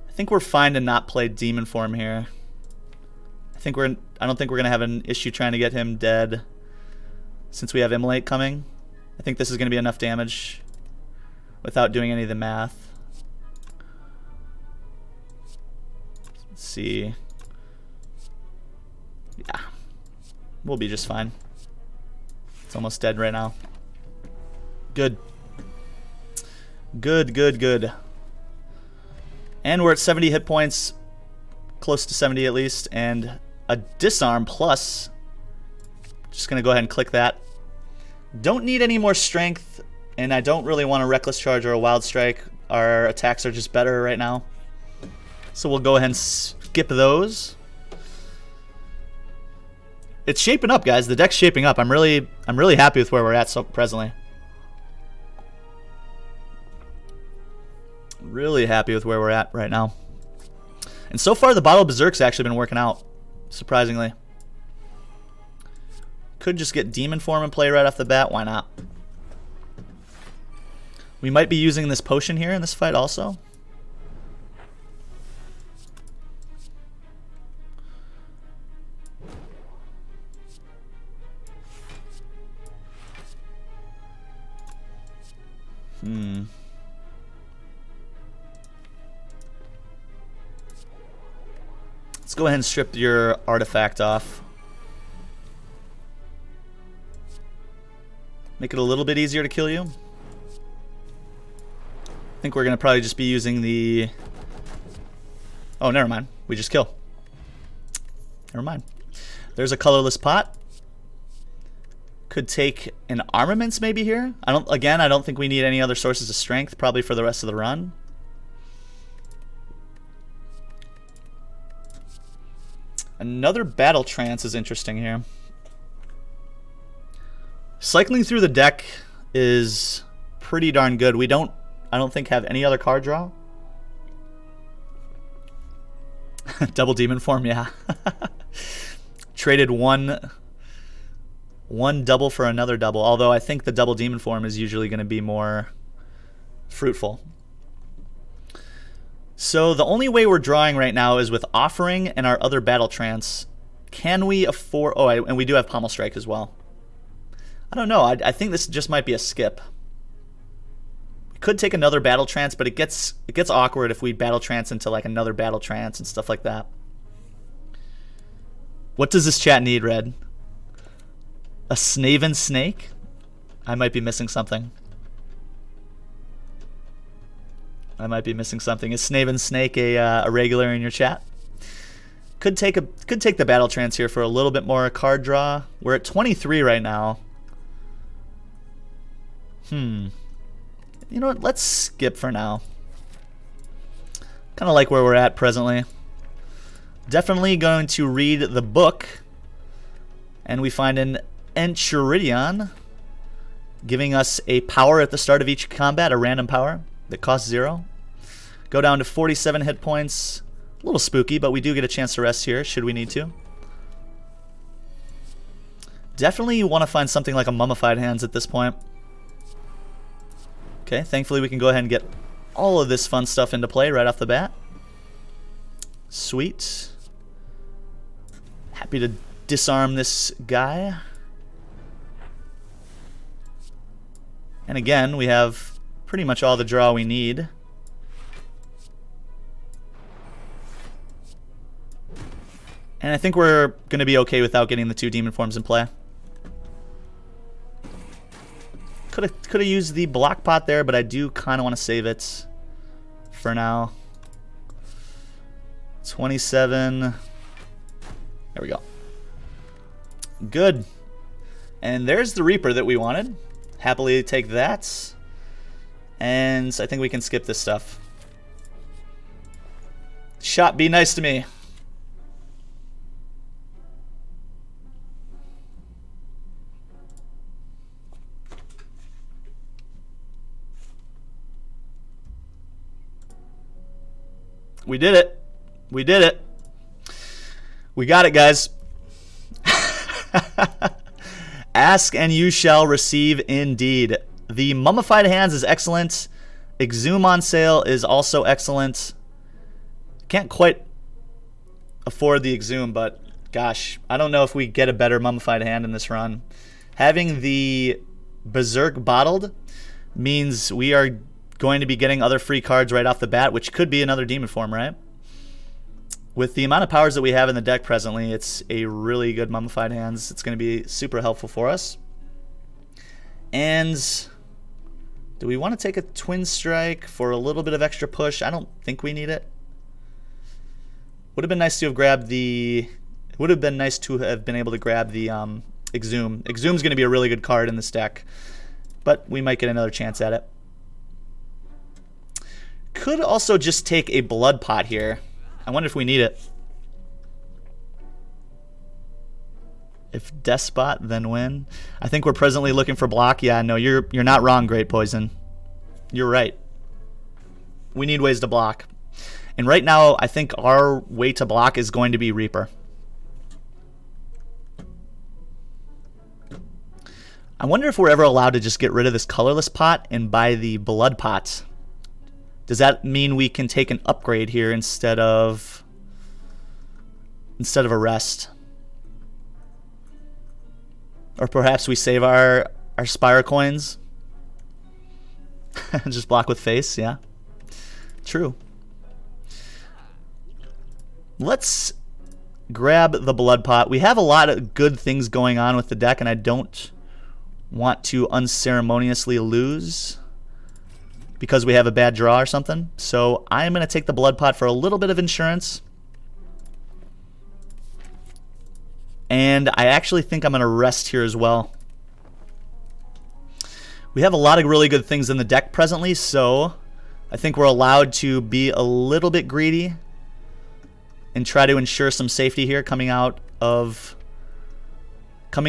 I think we're fine to not play Demon Form here. I don't think we're gonna have an issue trying to get him dead since we have Immolate coming. I think this is gonna be enough damage without doing any of the math. Let's see. Yeah, we'll be just fine. It's almost dead right now. Good. Good. And we're at 70 hit points, close to 70 at least, and a Disarm Plus. Just gonna go ahead and click that. Don't need any more strength, and I don't really want a Reckless Charge or a Wild Strike. Our attacks are just better right now. So we'll go ahead and skip those. It's shaping up, guys. The deck's shaping up. I'm really happy with where we're at presently. Really happy with where we're at right now. And so far, the Bottled Berserk's actually been working out, surprisingly. Could just get Demon Form in play right off the bat. Why not? We might be using this potion here in this fight also. Let's go ahead and strip your artifact off. Make it a little bit easier to kill you. I think we're going to probably just be using the... Oh, never mind. We just kill. Never mind. There's a colorless pot. Could take an armaments maybe here. I don't think we need any other sources of strength probably for the rest of the run. Another Battle Trance is interesting here. Cycling through the deck is pretty darn good. I don't think have any other card draw. Double Demon Form, yeah. Traded one double for another double, although I think the double Demon Form is usually going to be more fruitful. So the only way we're drawing right now is with Offering and our other Battle Trance. Can we afford... Oh, and we do have Pommel Strike as well. I don't know. I think this just might be a skip. We could take another Battle Trance, but it gets awkward if we Battle Trance into like another Battle Trance and stuff like that. What does this chat need, Red? A Snaven Snake? I might be missing something. I might be missing something. Is Snaven Snake a regular in your chat? Could take the battle trance here for a little bit more card draw. We're at 23 right now. You know what? Let's skip for now. Kind of like where we're at presently. Definitely going to read the book. And we find an Enchiridion giving us a power at the start of each combat, a random power that costs 0. Go down to 47 hit points. A little spooky, but we do get a chance to rest here, should we need to. Definitely want to find something like a Mummified Hands at this point. Okay, thankfully we can go ahead and get all of this fun stuff into play right off the bat. Sweet. Happy to disarm this guy. And again, we have pretty much all the draw we need. And I think we're going to be okay without getting the 2 demon forms in play. Could have used the block pot there, but I do kind of want to save it for now. 27. There we go. Good. And there's the Reaper that we wanted. Happily take that. And I think we can skip this stuff. Shot, be nice to me. We did it. We did it. We got it, guys. Ask and you shall receive indeed. The Mummified Hands is excellent. Exhume on sale is also excellent. Can't quite afford the Exhume, but gosh, I don't know if we get a better Mummified Hand in this run. Having the Berserk bottled means we are going to be getting other free cards right off the bat, which could be another demon form, right? With the amount of powers that we have in the deck presently, it's a really good Mummified Hands. It's going to be super helpful for us. And do we want to take a Twin Strike for a little bit of extra push? I don't think we need it. Would have been nice to have grabbed the... It would have been nice to have been able to grab the Exhume. Exhume's going to be a really good card in this deck, but we might get another chance at it. Could also just take a Blood Pot here. I wonder if we need it. If Despot, then win. I think we're presently looking for block. Yeah, no, you're not wrong, Great Poison. You're right. We need ways to block. And right now, I think our way to block is going to be Reaper. I wonder if we're ever allowed to just get rid of this colorless pot and buy the Blood Pot. Does that mean we can take an upgrade here instead of a rest? Or perhaps we save our Spire coins? Just block with face, yeah. True. Let's grab the Blood Pot. We have a lot of good things going on with the deck, and I don't want to unceremoniously lose because we have a bad draw or something. So I'm going to take the Blood Pot for a little bit of insurance. And I actually think I'm going to rest here as well. We have a lot of really good things in the deck presently, so I think we're allowed to be a little bit greedy and try to ensure some safety here coming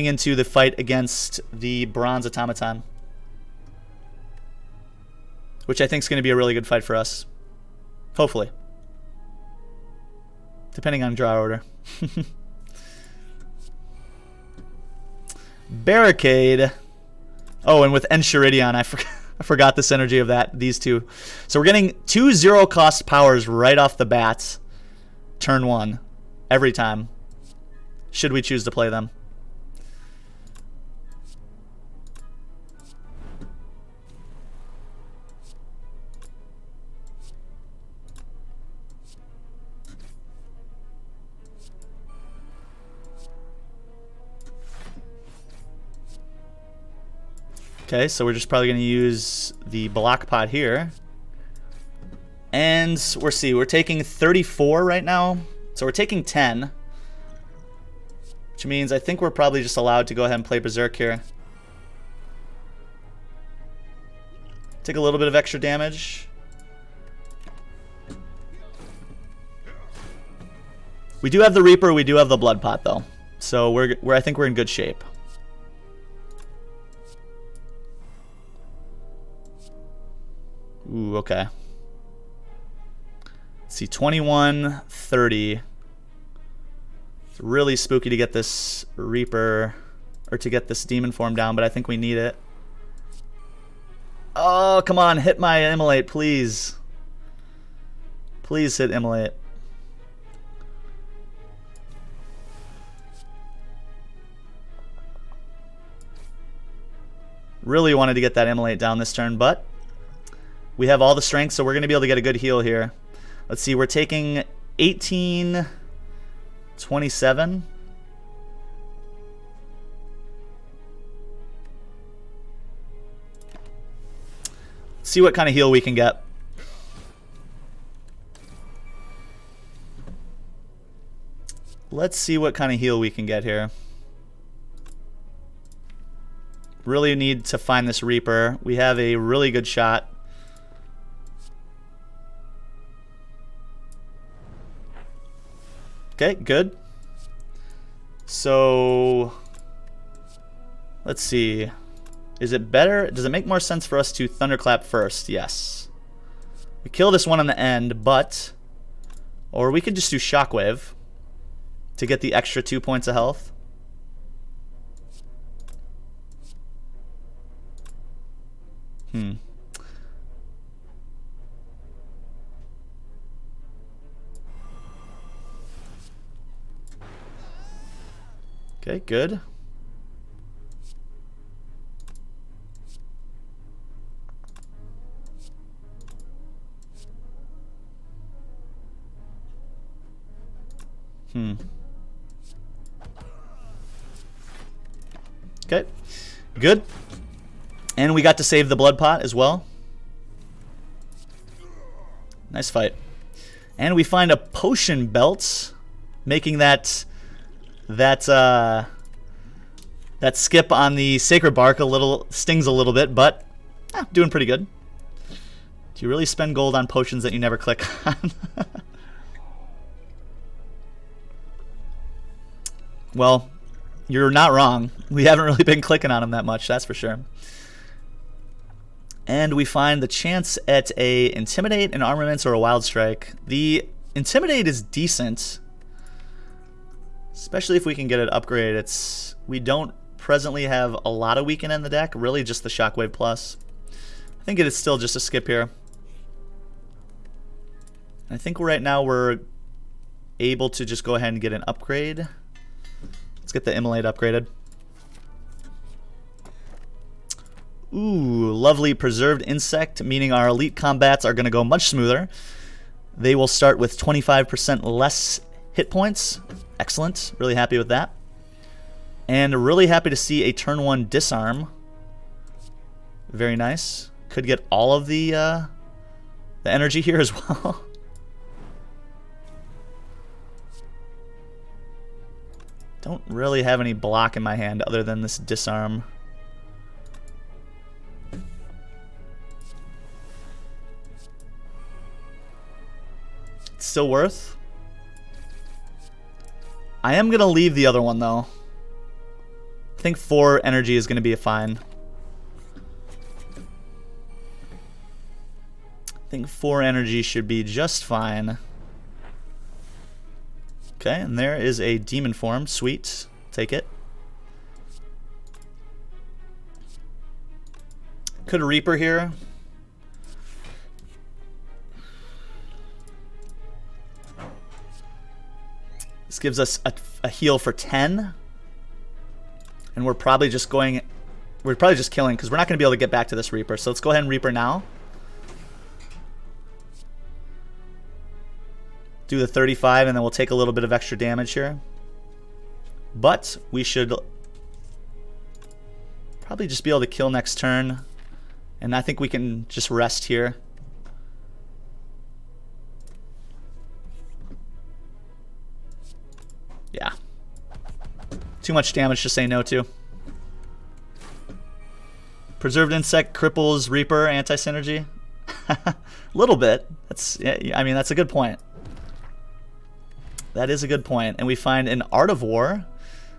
into the fight against the Bronze Automaton, which I think is going to be a really good fight for us. Hopefully. Depending on draw order. Barricade. Oh, and with Enchiridion, I forgot the synergy of these two. So we're getting 2 0-cost powers right off the bat. Turn 1. Every time. Should we choose to play them. Okay, so we're just probably going to use the block pot here. And we're taking 34 right now. So we're taking 10. Which means I think we're probably just allowed to go ahead and play Berserk here. Take a little bit of extra damage. We do have the Reaper, we do have the Blood Pot though. So I think we're in good shape. Ooh, okay. Let's see, 21, 30. It's really spooky to get this Reaper, or to get this Demon form down, but I think we need it. Oh, come on, hit my Immolate, please. Please hit Immolate. Really wanted to get that Immolate down this turn, but we have all the strength, so we're going to be able to get a good heal here. Let's see, we're taking 18, 27. See what kind of heal we can get. Let's see what kind of heal we can get here. Really need to find this Reaper. We have a really good shot. Okay, good. So let's see. Is it better? Does it make more sense for us to Thunderclap first? Yes. We kill this one on the end, but... Or we could just do Shockwave to get the extra 2 points of health. Okay, good. Okay, good. And we got to save the Blood Pot as well. Nice fight. And we find a potion belt, making that skip on the Sacred Bark stings a little bit, but doing pretty good. Do you really spend gold on potions that you never click on? Well, you're not wrong. We haven't really been clicking on them that much, that's for sure. And we find the chance at a Intimidate, an Armaments, or a Wild Strike. The Intimidate is decent, especially if we can get it upgraded. We don't presently have a lot of weaken in the deck, really just the Shockwave Plus. I think it is still just a skip here. I think right now we're able to just go ahead and get an upgrade. Let's get the Immolate upgraded. Ooh, lovely Preserved Insect, meaning our elite combats are going to go much smoother. They will start with 25% less hit points. Excellent. Really happy with that. And really happy to see a turn 1 disarm. Very nice. Could get all of the energy here as well. Don't really have any block in my hand other than this disarm. It's still worth. I am going to leave the other one though. I think 4 energy is going to be a fine. I think 4 energy should be just fine. Okay, and there is a demon form. Sweet. Take it. Could Reaper here. This gives us a heal for 10. And we're probably just killing because we're not going to be able to get back to this Reaper. So let's go ahead and Reaper now. Do the 35 and then we'll take a little bit of extra damage here. But we should probably just be able to kill next turn. And I think we can just rest here. Yeah. Too much damage to say no to. Preserved Insect cripples Reaper anti-synergy. A little bit. That's, I mean, that's a good point. That is a good point. And we find an Art of War,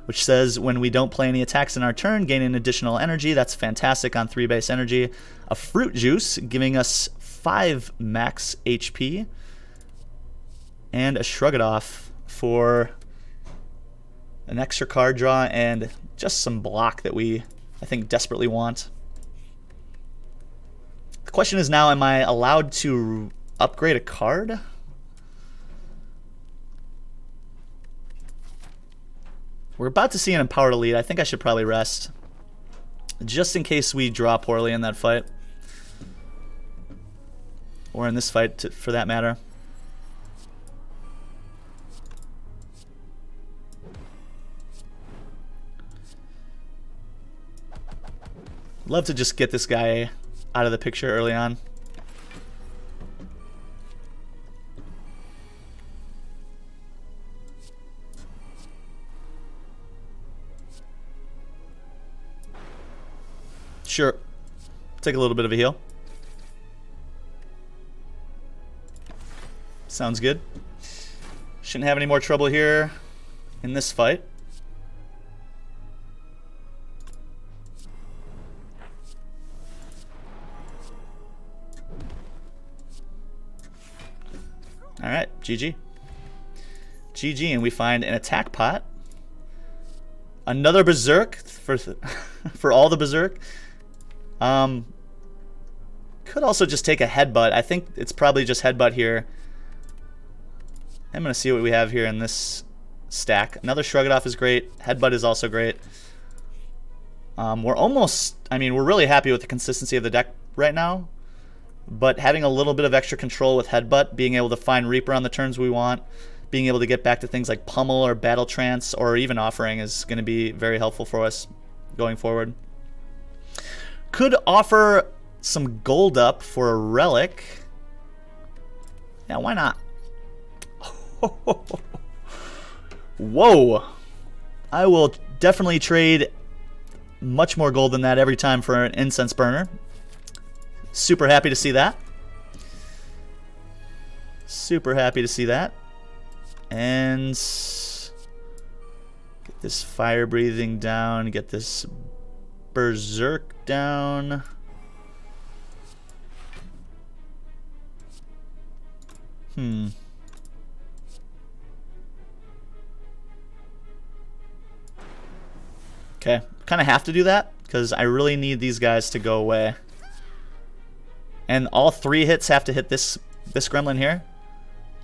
which says when we don't play any attacks in our turn, gain an additional energy. That's fantastic on 3 base energy. A Fruit Juice, giving us 5 max HP. And a Shrug It Off for an extra card draw and just some block that we, I think, desperately want. The question is now, am I allowed to upgrade a card? We're about to see an Empowered Elite. I think I should probably rest, just in case we draw poorly in that fight. Or in this fight, for that matter. Love to just get this guy out of the picture early on. Sure. Take a little bit of a heal. Sounds good. Shouldn't have any more trouble here in this fight. Alright, GG. GG, and we find an attack pot. Another Berserk for all the Berserk. Could also just take a Headbutt. I think it's probably just Headbutt here. I'm going to see what we have here in this stack. Another Shrug It Off is great. Headbutt is also great. We're almost, I mean, we're really happy with the consistency of the deck right now. But having a little bit of extra control with Headbutt, being able to find Reaper on the turns we want, being able to get back to things like Pummel or Battle Trance or even Offering is going to be very helpful for us going forward. Could offer some gold up for a Relic. Yeah, why not? Whoa. I will definitely trade much more gold than that every time for an Incense Burner. Super happy to see that. Super happy to see that. And get this Fire Breathing down. Get this Berserk down. Okay, kind of have to do that because I really need these guys to go away. And all 3 hits have to hit this gremlin here.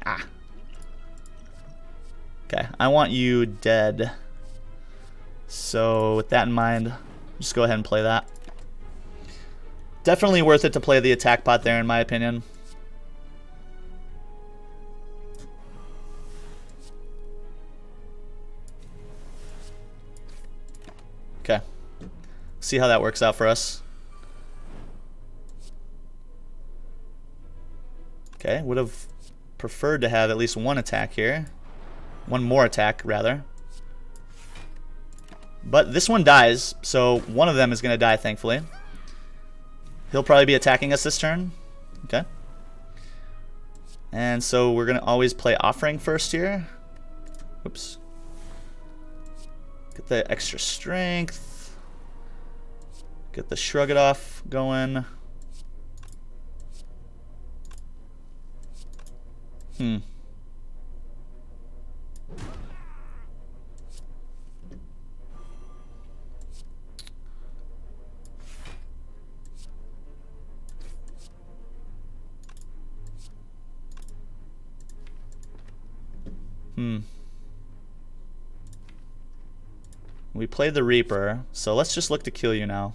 Ah. Okay, I want you dead. So with that in mind, just go ahead and play that. Definitely worth it to play the attack pot there, in my opinion. Okay. See how that works out for us. Okay, would have preferred to have at least one attack here. One more attack, rather. But this one dies, so one of them is going to die, thankfully. He'll probably be attacking us this turn. Okay. And so we're going to always play Offering first here. Oops. Get the extra strength. Get the Shrug It Off going. We played the Reaper, so let's just look to kill you now.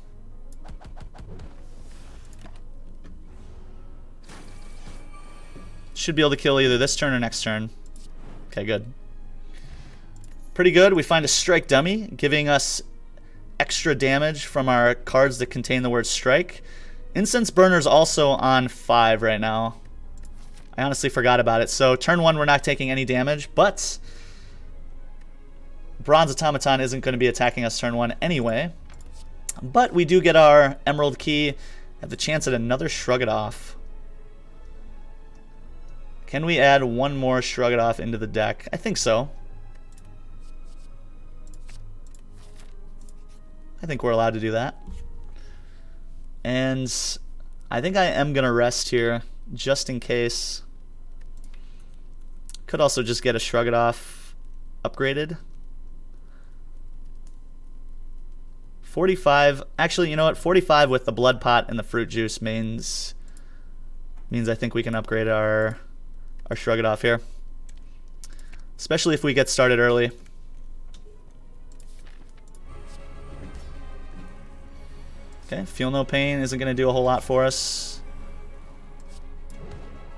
Should be able to kill either this turn or next turn. Okay, good. Pretty good. We find a Strike Dummy, giving us extra damage from our cards that contain the word Strike. Incense Burner's also on 5 right now. I honestly forgot about it. So turn 1 we're not taking any damage, but Bronze Automaton isn't going to be attacking us turn 1 anyway. But we do get our Emerald Key. Have the chance at another Shrug It Off. Can we add one more Shrug It Off into the deck? I think so. I think we're allowed to do that. And I think I am going to rest here just in case. Could also just get a Shrug It Off upgraded. 45. Actually, you know what? 45 with the Blood Pot and the Fruit Juice means I think we can upgrade our Shrug It Off here. Especially if we get started early. Okay, Feel No Pain isn't going to do a whole lot for us.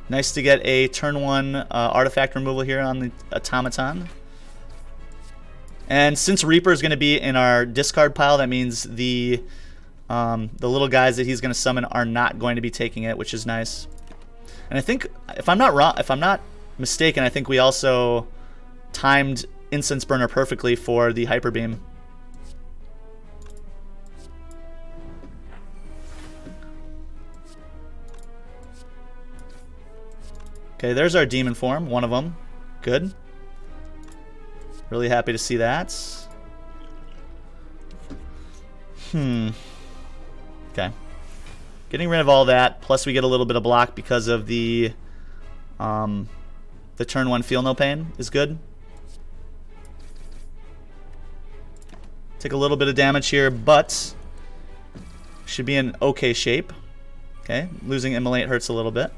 Nice to get a turn 1 artifact removal here on the Automaton. And since Reaper is going to be in our discard pile, that means the little guys that he's going to summon are not going to be taking it, which is nice. And I think, if I'm not mistaken, I think we also timed Incense Burner perfectly for the Hyper Beam. Okay, there's our demon form, one of them. Good. Really happy to see that. Okay. Getting rid of all that, plus we get a little bit of block because of the turn 1 Feel No Pain is good. Take a little bit of damage here, but should be in okay shape. Okay, losing Immolate hurts a little bit.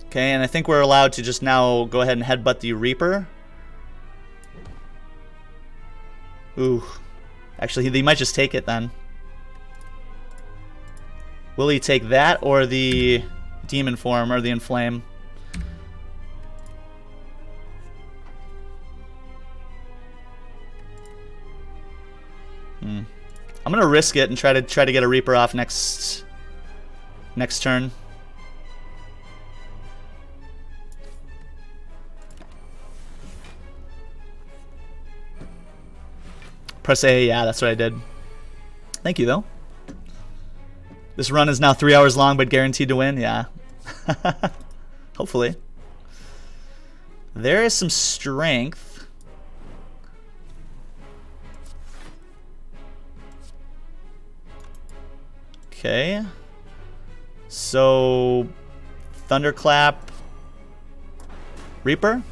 Okay, and I think we're allowed to just now go ahead and headbutt the Reaper. Ooh. Actually, he might just take it then. Will he take that or the Demon Form or the Inflame? I'm gonna risk it and try to get a Reaper off next turn. Press A, yeah, that's what I did. Thank you, though. This run is now 3 hours long, but guaranteed to win, yeah. Hopefully. There is some strength. Okay. So, Thunderclap, Reaper.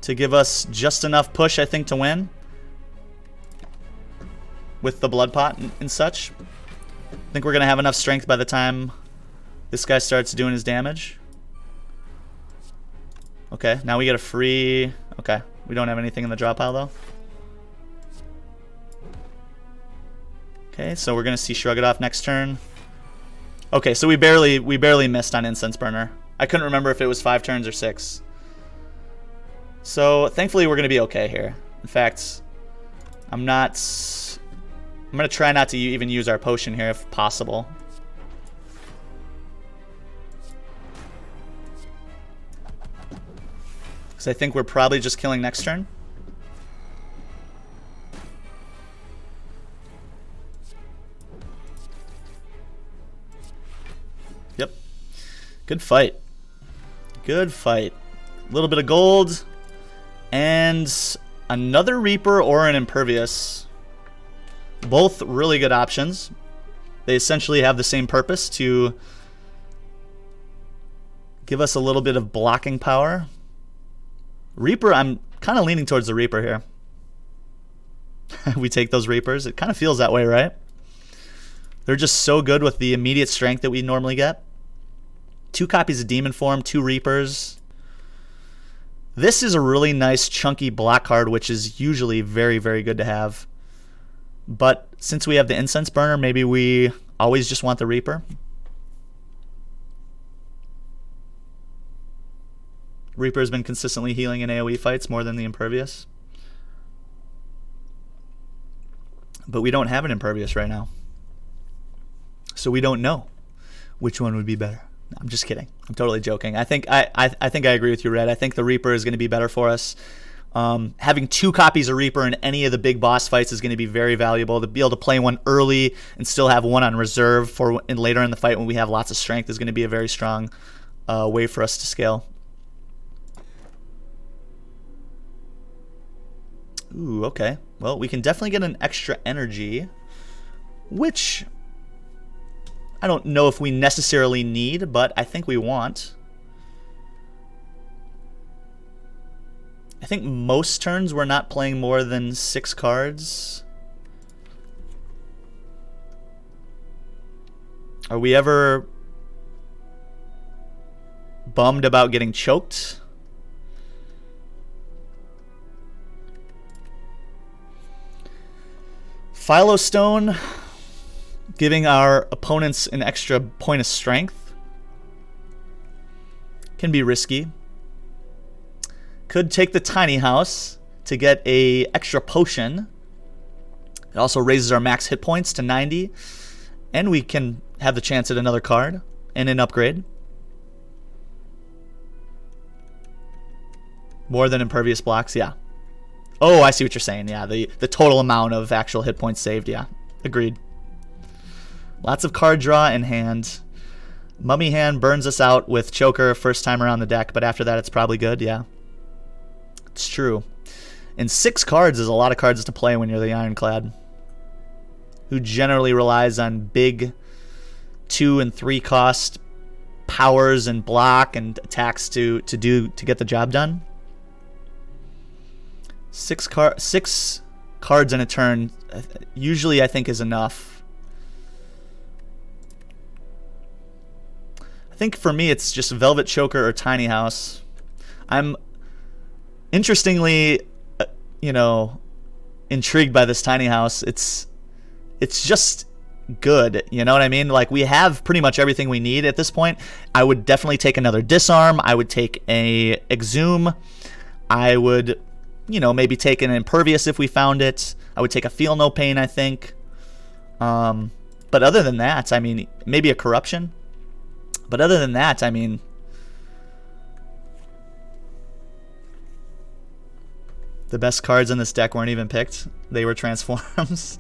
To give us just enough push, I think, to win. With the Blood Pot and such. I think we're going to have enough strength by the time this guy starts doing his damage. Okay, now we get a free... Okay, we don't have anything in the draw pile, though. Okay, so we're going to see Shrug It Off next turn. Okay, so we barely missed on Incense Burner. I couldn't remember if it was 5 turns or 6. So, thankfully, we're going to be okay here. In fact, I'm going to try not to even use our potion here if possible. Because I think we're probably just killing next turn. Yep. Good fight. Good fight. A little bit of gold. And another Reaper or an Impervious. Both really good options. They essentially have the same purpose, to give us a little bit of blocking power. Reaper, I'm kind of leaning towards the Reaper here. We take those Reapers. It kind of feels that way, right? They're just so good with the immediate strength that we normally get. 2 copies of Demon Form, 2 Reapers. This is a really nice chunky block card, which is usually very, very good to have. But since we have the Incense Burner, maybe we always just want the Reaper. Reaper has been consistently healing in AoE fights more than the Impervious. But we don't have an Impervious right now. So we don't know. Which one would be better? No, I'm just kidding. I'm totally joking. I think I think I agree with you, Red. I think the Reaper is going to be better for us. Having 2 copies of Reaper in any of the big boss fights is going to be very valuable. To be able to play one early and still have one on reserve for later in the fight when we have lots of strength is going to be a very strong way for us to scale. Ooh, okay. Well, we can definitely get an extra energy, which I don't know if we necessarily need, but I think we want. I think most turns we're not playing more than 6 cards. Are we ever bummed about getting choked? Philostone, giving our opponents an extra point of strength, can be risky. Could take the tiny house to get a extra potion. It also raises our max hit points to 90, and we can have the chance at another card and an upgrade. More than impervious blocks, yeah. Oh, I see what you're saying. Yeah, the total amount of actual hit points saved. Yeah, agreed. Lots of card draw in hand. Mummy Hand burns us out with Choker first time around the deck, but after that it's probably good. Yeah, it's true. And 6 cards is a lot of cards to play when you're the Ironclad, who generally relies on big 2 and 3 cost powers and block and attacks to get the job done. 6 cards in a turn usually I think is enough. I think for me it's just Velvet Choker or Tiny House. I'm interestingly intrigued by this Tiny House. It's just good, you know what I mean? Like, we have pretty much everything we need at this point. I would definitely take another Disarm. I would take a Exhume. I would maybe take an Impervious if we found it. I would take a Feel No Pain, I think. But other than that, I mean, maybe a Corruption. But other than that, I mean, the best cards in this deck weren't even picked. They were transforms.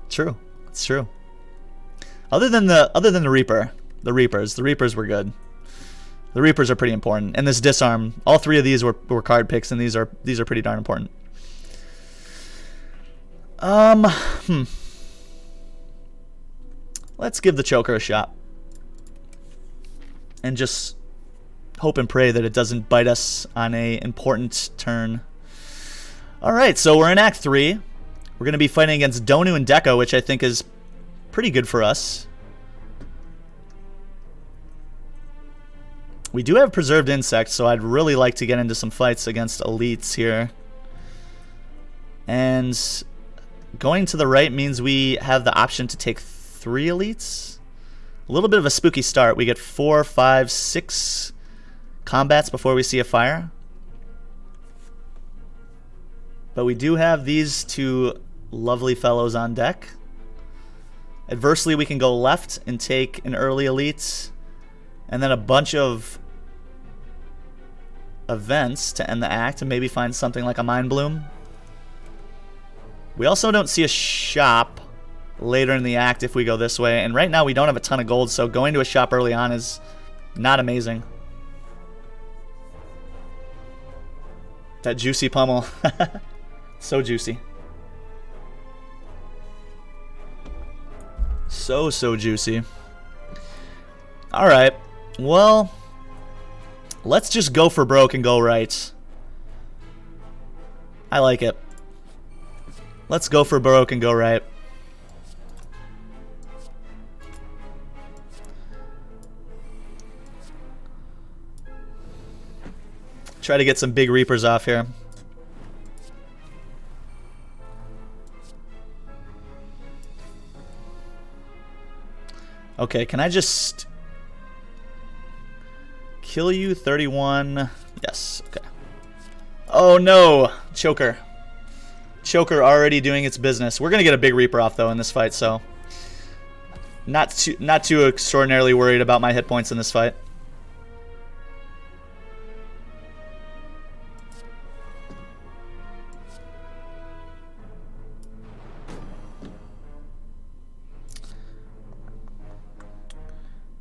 True. It's true. Other than the Reaper, the Reapers were good. The Reapers are pretty important. And this Disarm, all 3 of these were card picks, and these are pretty darn important. Let's give the Choker a shot. And just hope and pray that it doesn't bite us on a important turn. Alright, so we're in Act 3. We're going to be fighting against Donu and Deco, which I think is pretty good for us. We do have Preserved Insect, so I'd really like to get into some fights against elites here. And going to the right means we have the option to take 3 elites. A little bit of a spooky start. We get 4, 5, 6 combats before we see a fire. But we do have these 2 lovely fellows on deck. Adversely, we can go left and take an early elite, and then a bunch of events to end the act and maybe find something like a Mind Bloom. We also don't see a shop later in the act if we go this way, and right now we don't have a ton of gold, so going to a shop early on is not amazing. That juicy pummel. So juicy. So juicy. Alright, well, let's just go for broke and go right. I like it. Let's go for broke and go right. Try to get some big Reapers off here. Okay, can I just kill you? 31. Yes, okay. Oh no! Choker. Choker already doing its business. We're going to get a big Reaper off, though, in this fight, so not too extraordinarily worried about my hit points in this fight.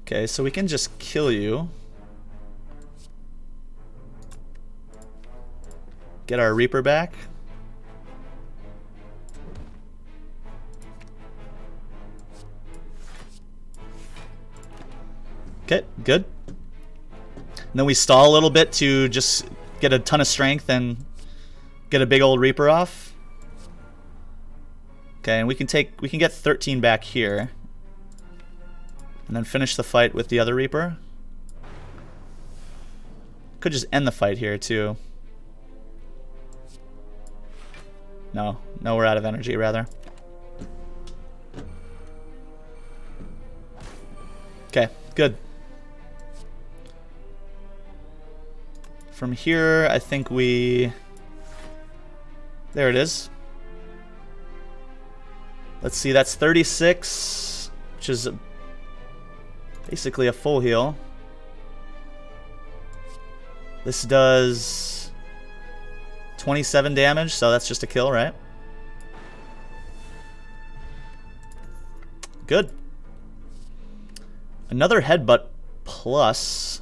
Okay, so we can just kill you. Get our Reaper back. Okay, good. And then we stall a little bit to just get a ton of strength and get a big old Reaper off. Okay, and we can get 13 back here. And then finish the fight with the other Reaper. Could just end the fight here too. No, we're out of energy rather. Okay, good. From here, I think we... There it is. Let's see, that's 36, which is basically a full heal. This does 27 damage, so that's just a kill, right? Good. Another headbutt plus.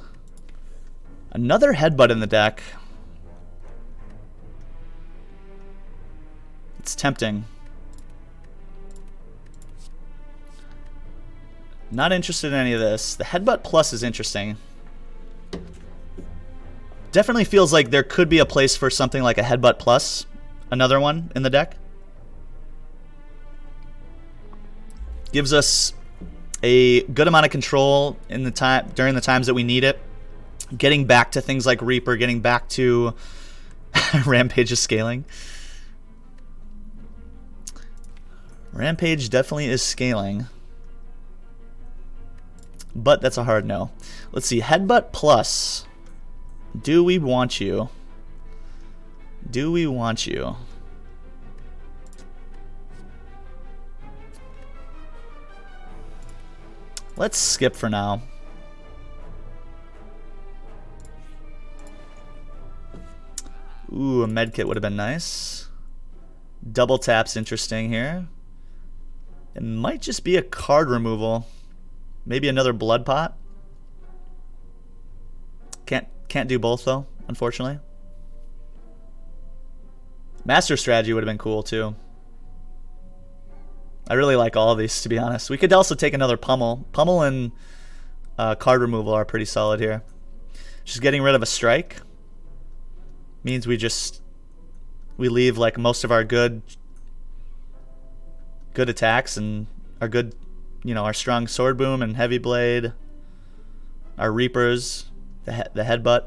Another headbutt in the deck. It's tempting. Not interested in any of this. The headbutt plus is interesting. Definitely feels like there could be a place for something like a headbutt plus. Another one in the deck. Gives us a good amount of control in the during the times that we need it. Getting back to things like Reaper, getting back to Rampage is scaling. Rampage definitely is scaling. But that's a hard no. Let's see, headbutt plus. Do we want you? Do we want you? Let's skip for now. Ooh, a medkit would have been nice. Double tap's interesting here. It might just be a card removal. Maybe another blood pot. Can't do both though, unfortunately. Master strategy would have been cool too. I really like all of these, to be honest. We could also take another pummel. Pummel and card removal are pretty solid here. Just getting rid of a strike means we leave like most of our good attacks and our good, you know, our strong sword boom and heavy blade, our reapers, the headbutt.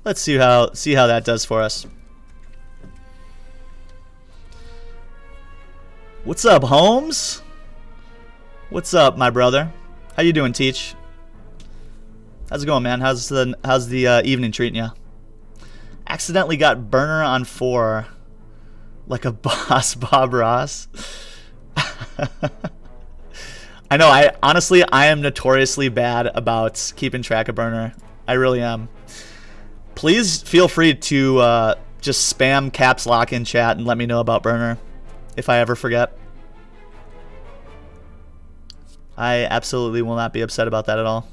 Let's see how that does for us. What's up, Holmes? What's up, my brother? How you doing, Teach? How's it going, man? How's the evening treating you? Accidentally got burner on 4, like a boss, Bob Ross. I know. I am notoriously bad about keeping track of burner. I really am. Please feel free to just spam caps lock in chat and let me know about burner if I ever forget. I absolutely will not be upset about that at all.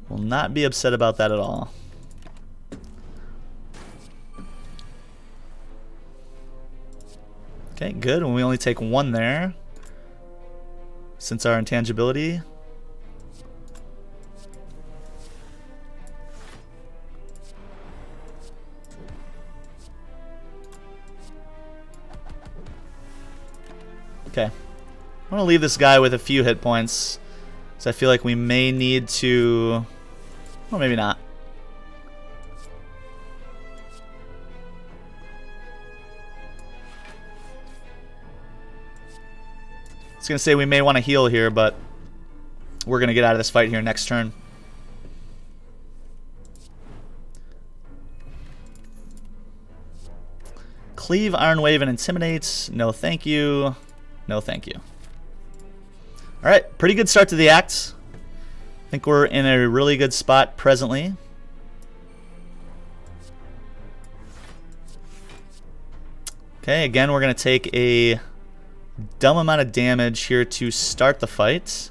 Will not be upset about that at all. Okay, good. And we only take 1 there. Since our intangibility. Okay. I'm going to leave this guy with a few hit points. So I feel like we may need to... Well, maybe not. was going to say we may want to heal here, but we're going to get out of this fight here next turn. Cleave, Iron Wave, and Intimidate. No thank you. No thank you. Alright, pretty good start to the act. I think we're in a really good spot presently. Okay, again, we're going to take a dumb amount of damage here to start the fight.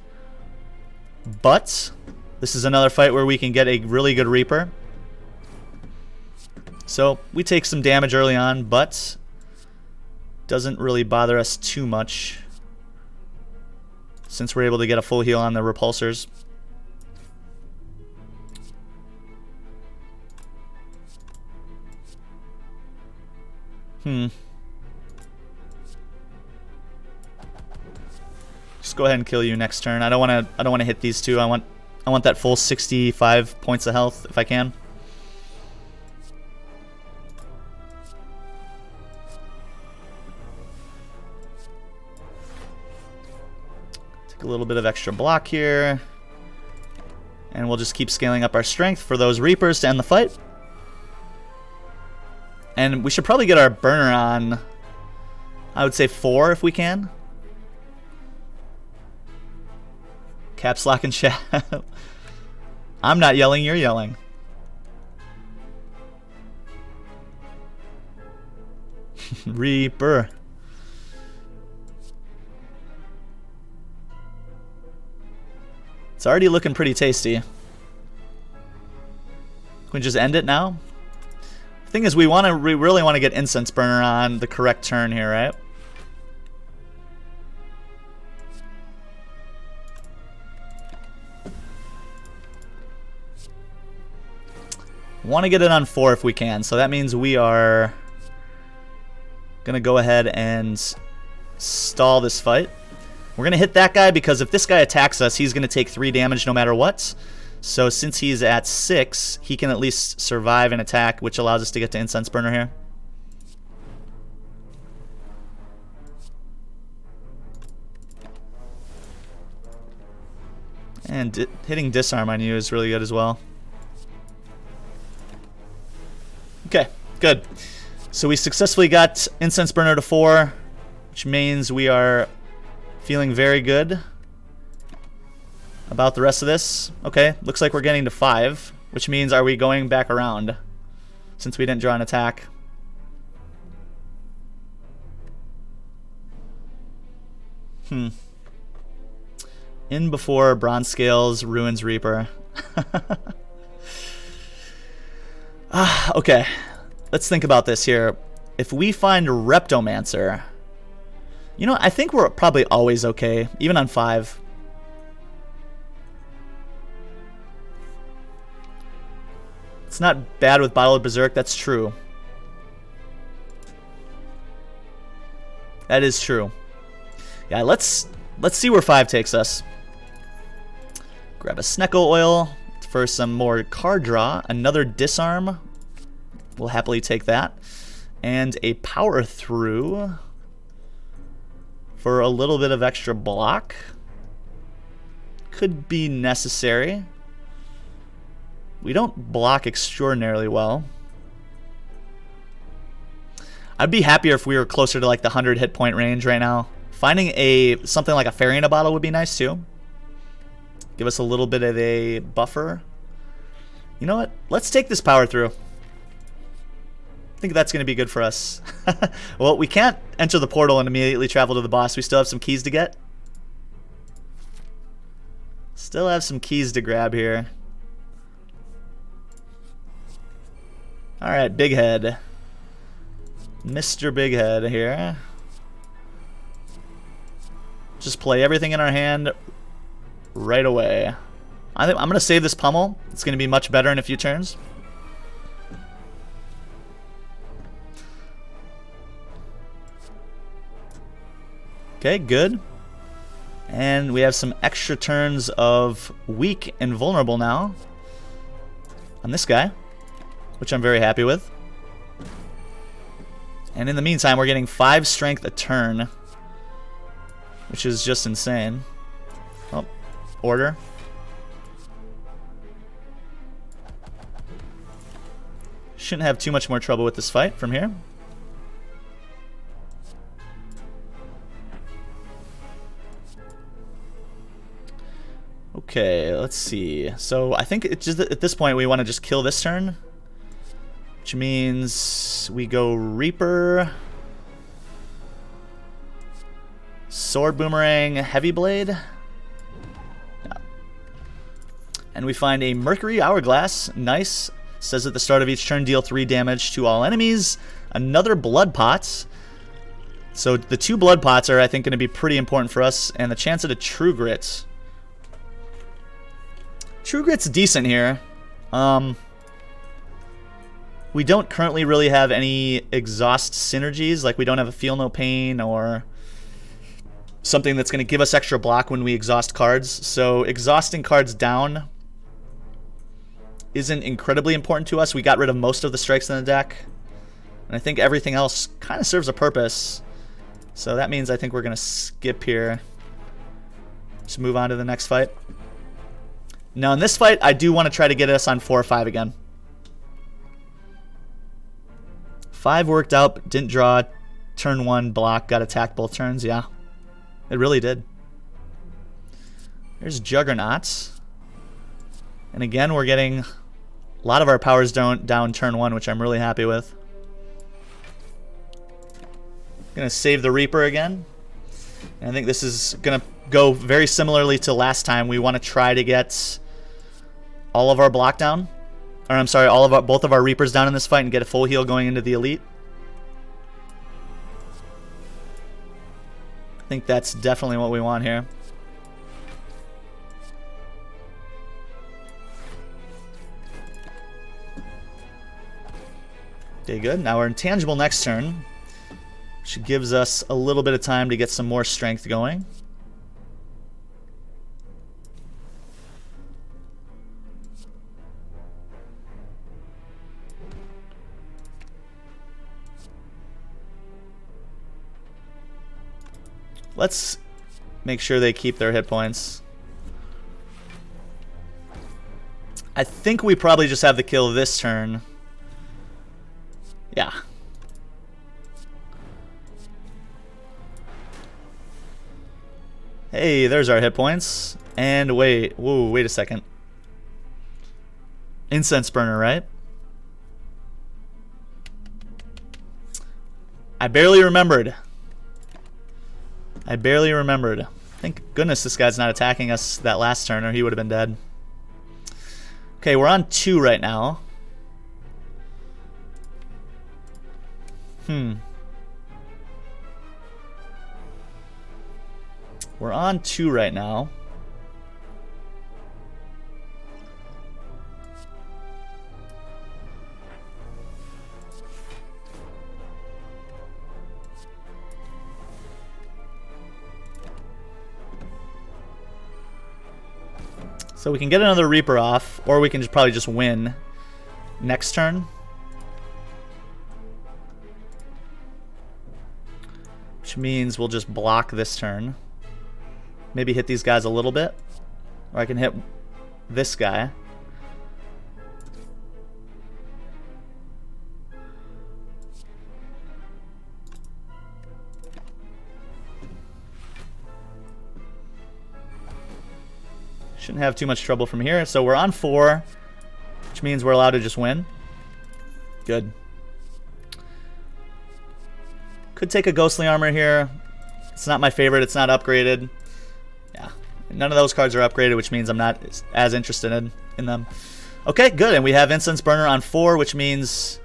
But this is another fight where we can get a really good Reaper. So we take some damage early on, but doesn't really bother us too much since we're able to get a full heal on the repulsors. Just go ahead and kill you next turn. I don't want to hit these two. I want that full 65 points of health if I can. Take a little bit of extra block here. And we'll just keep scaling up our strength for those Reapers to end the fight. And we should probably get our burner on, I would say 4 if we can. Caps lock and chat. I'm not yelling, you're yelling. Reaper. It's already looking pretty tasty. Can we just end it now? The thing is, we really want to get Incense Burner on the correct turn here, right? Want to get it on 4 if we can, so that means we are gonna go ahead and stall this fight. We're gonna hit that guy because if this guy attacks us, he's gonna take 3 damage no matter what. So since he's at 6, he can at least survive an attack, which allows us to get to Incense Burner here. And hitting Disarm on you is really good as well. Okay, good. So we successfully got Incense Burner to 4, which means we are feeling very good about the rest of this. Okay, looks like we're getting to 5, which means are we going back around since we didn't draw an attack? In before Bronze Scales, Ruins Reaper. Okay, let's think about this here. If we find Reptomancer, you know, I think we're probably always okay, even on 5. It's not bad with Bottle of Berserk, that's true. That is true. Yeah, let's see where 5 takes us. Grab a Sneckle Oil for some more card draw. Another Disarm. We'll happily take that. And a Power Through for a little bit of extra block. Could be necessary. We don't block extraordinarily well. I'd be happier if we were closer to like the 100 hit point range right now. Finding something like a Fairy in a Bottle would be nice too. Give us a little bit of a buffer. You know what? Let's take this Power Through. I think that's going to be good for us. Well, we can't enter the portal and immediately travel to the boss. We still have some keys to get. Still have some keys to grab here. Alright, Big Head. Mr. Big Head here. Just play everything in our hand right away. I think I'm going to save this Pummel. It's going to be much better in a few turns. Okay, good. And we have some extra turns of weak and vulnerable now on this guy, which I'm very happy with. And in the meantime, we're getting 5 strength a turn. which is just insane. Oh, order. Shouldn't have too much more trouble with this fight from here. Okay, let's see. So I think it's just at this point we want to just kill this turn, which means we go Reaper, Sword Boomerang, Heavy Blade, yeah. And we find a Mercury Hourglass. Nice. Says at the start of each turn, deal 3 damage to all enemies. Another Blood Pot. So the 2 Blood Pots are, I think, going to be pretty important for us, and the chance at a True Grit. True Grit's decent here. We don't currently really have any exhaust synergies, like we don't have a Feel No Pain or something that's going to give us extra block when we exhaust cards. So exhausting cards down isn't incredibly important to us. We got rid of most of the strikes in the deck, and I think everything else kind of serves a purpose. So that means I think we're going to skip here. Just move on to the next fight. Now in this fight, I do want to try to get us on 4 or 5 again. 5 worked out, didn't draw. Turn 1 block, got attacked both turns. Yeah, it really did. There's Juggernaut. And again, we're getting a lot of our powers down turn 1, which I'm really happy with. Gonna save the Reaper again. And I think this is gonna go very similarly to last time. We want to try to get all of our block down. Or I'm sorry, both of our Reapers down in this fight and get a full heal going into the Elite. I think that's definitely what we want here. Okay, good. Now we're intangible next turn, which gives us a little bit of time to get some more strength going. Let's make sure they keep their hit points. I think we probably just have the kill this turn. Yeah. Hey, there's our hit points. And wait, whoa, wait a second. Incense burner, right? I barely remembered. Thank goodness this guy's not attacking us that last turn, or he would have been dead. Okay, we're on 2 right now. We're on 2 right now. So we can get another Reaper off, or we can probably just win next turn. Which means we'll just block this turn. Maybe hit these guys a little bit. Or I can hit this guy. Shouldn't have too much trouble from here. So we're on 4, which means we're allowed to just win. Good. Could take a Ghostly Armor here. It's not my favorite. It's not upgraded. Yeah. None of those cards are upgraded, which means I'm not as interested in them. Okay, good. And we have Incense Burner on 4, which means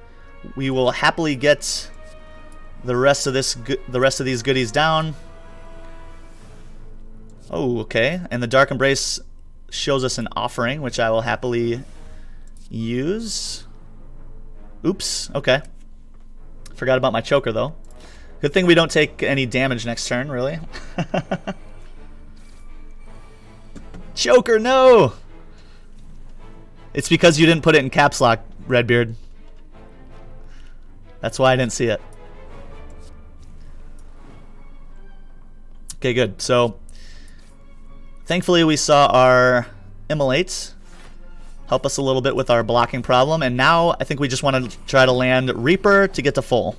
we will happily get the rest of these goodies down. Oh, okay. And the Dark Embrace shows us an offering, which I will happily use. Oops. Okay. Forgot about my choker, though. Good thing we don't take any damage next turn, really. Choker, no! It's because you didn't put it in caps lock, Redbeard. That's why I didn't see it. Okay, good. So, thankfully we saw our immolate help us a little bit with our blocking problem. And now I think we just want to try to land Reaper to get to full.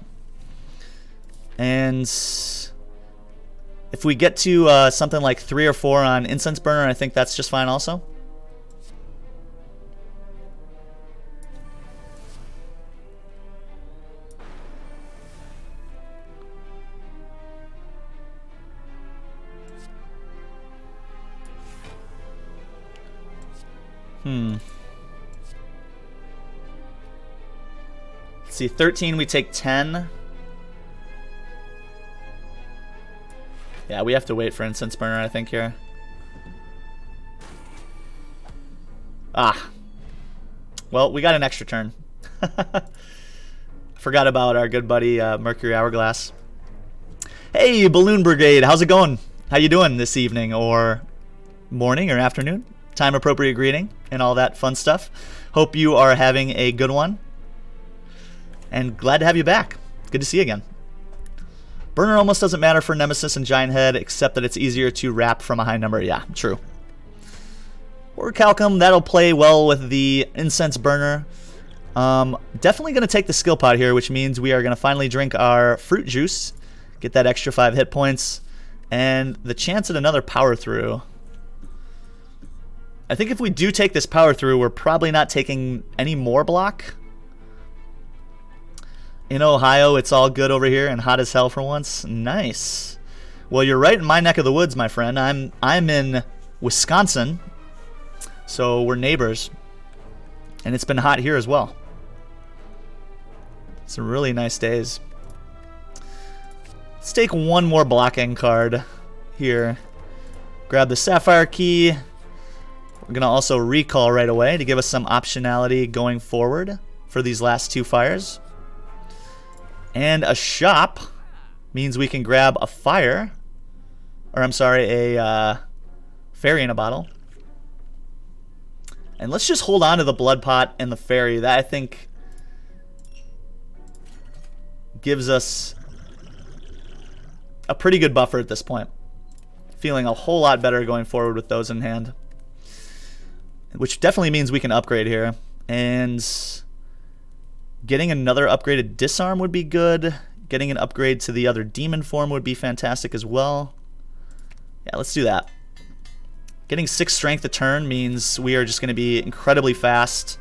And if we get to something like 3 or 4 on Incense Burner, I think that's just fine also. Let's see, 13, we take 10. Yeah, we have to wait for Incense Burner, I think, here. Ah. Well, we got an extra turn. Forgot about our good buddy, Mercury Hourglass. Hey, Balloon Brigade, how's it going? How you doing this evening, or morning, or afternoon? Time-appropriate greeting, and all that fun stuff. Hope you are having a good one. And glad to have you back. Good to see you again. Burner almost doesn't matter for Nemesis and Giant Head, except that it's easier to wrap from a high number. Yeah, true. Orichalcum, that'll play well with the Incense Burner. Definitely going to take the skill pot here, which means we are going to finally drink our fruit juice, get that extra 5 hit points, and the chance at another power through. I think if we do take this power through, we're probably not taking any more block. In Ohio, it's all good over here and hot as hell for once. Nice. Well, you're right in my neck of the woods, my friend. I'm in Wisconsin, so we're neighbors, and it's been hot here as well. Some really nice days. Let's take one more blocking card here. Grab the Sapphire Key. We're going to also recall right away to give us some optionality going forward for these last 2 fires. And a shop means we can grab a fire, or I'm sorry, a fairy in a bottle. And let's just hold on to the blood pot and the fairy. That, I think, gives us a pretty good buffer at this point. Feeling a whole lot better going forward with those in hand. Which definitely means we can upgrade here. And getting another upgraded disarm would be good. Getting an upgrade to the other demon form would be fantastic as well. Yeah, let's do that. Getting 6 strength a turn means we are just going to be incredibly fast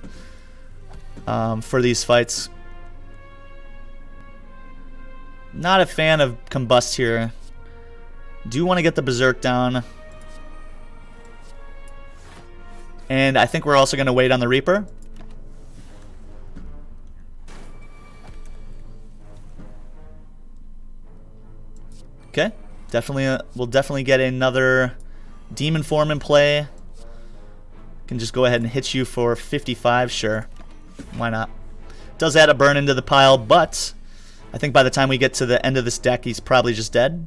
for these fights. Not a fan of Combust here. Do want to get the Berserk down. And I think we're also going to wait on the Reaper. Okay, we'll definitely get another demon form in play. Can just go ahead and hit you for 55, sure. Why not? Does add a burn into the pile, but I think by the time we get to the end of this deck, he's probably just dead.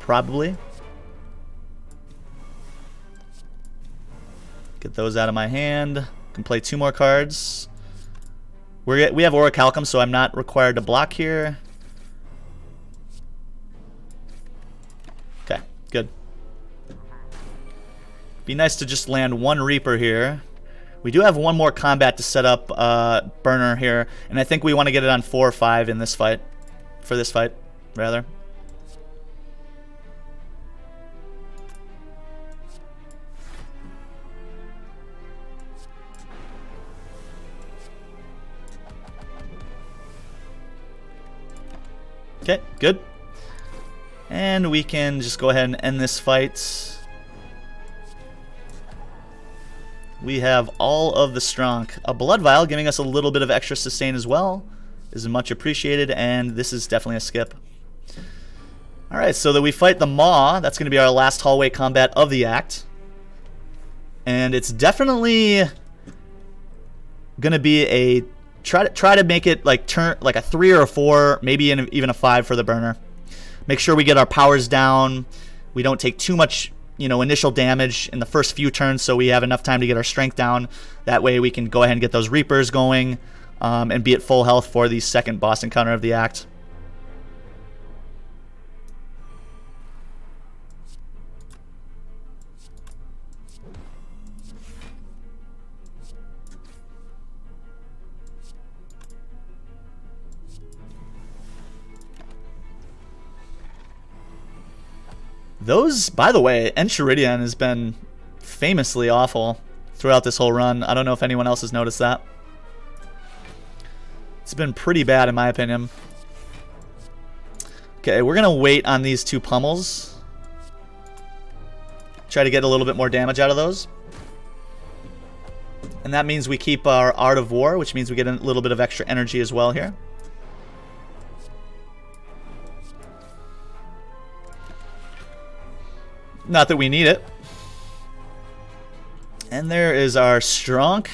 Probably. Get those out of my hand. Can play 2 more cards. We have Orichalcum, so I'm not required to block here. Okay, good. Be nice to just land 1 Reaper here. We do have 1 more combat to set up Burner here, and I think we want to get it on 4 or 5 in this fight. For this fight, rather. Okay, good. And we can just go ahead and end this fight. We have all of the strong. A blood vial giving us a little bit of extra sustain as well is much appreciated, and this is definitely a skip. Alright, so that we fight the Maw. That's going to be our last hallway combat of the act. And it's definitely going to be a try to make it like a 3 or a 4, maybe even a 5 for the Burner. Make sure we get our powers down. We don't take too much, initial damage in the first few turns, so we have enough time to get our strength down. That way we can go ahead and get those Reapers going and be at full health for the second boss encounter of the act. Those, by the way, Enchiridion has been famously awful throughout this whole run. I don't know if anyone else has noticed that. It's been pretty bad in my opinion. Okay, we're going to wait on these two pummels. Try to get a little bit more damage out of those. And that means we keep our Art of War, which means we get a little bit of extra energy as well here. Not that we need it. And there is our Strong.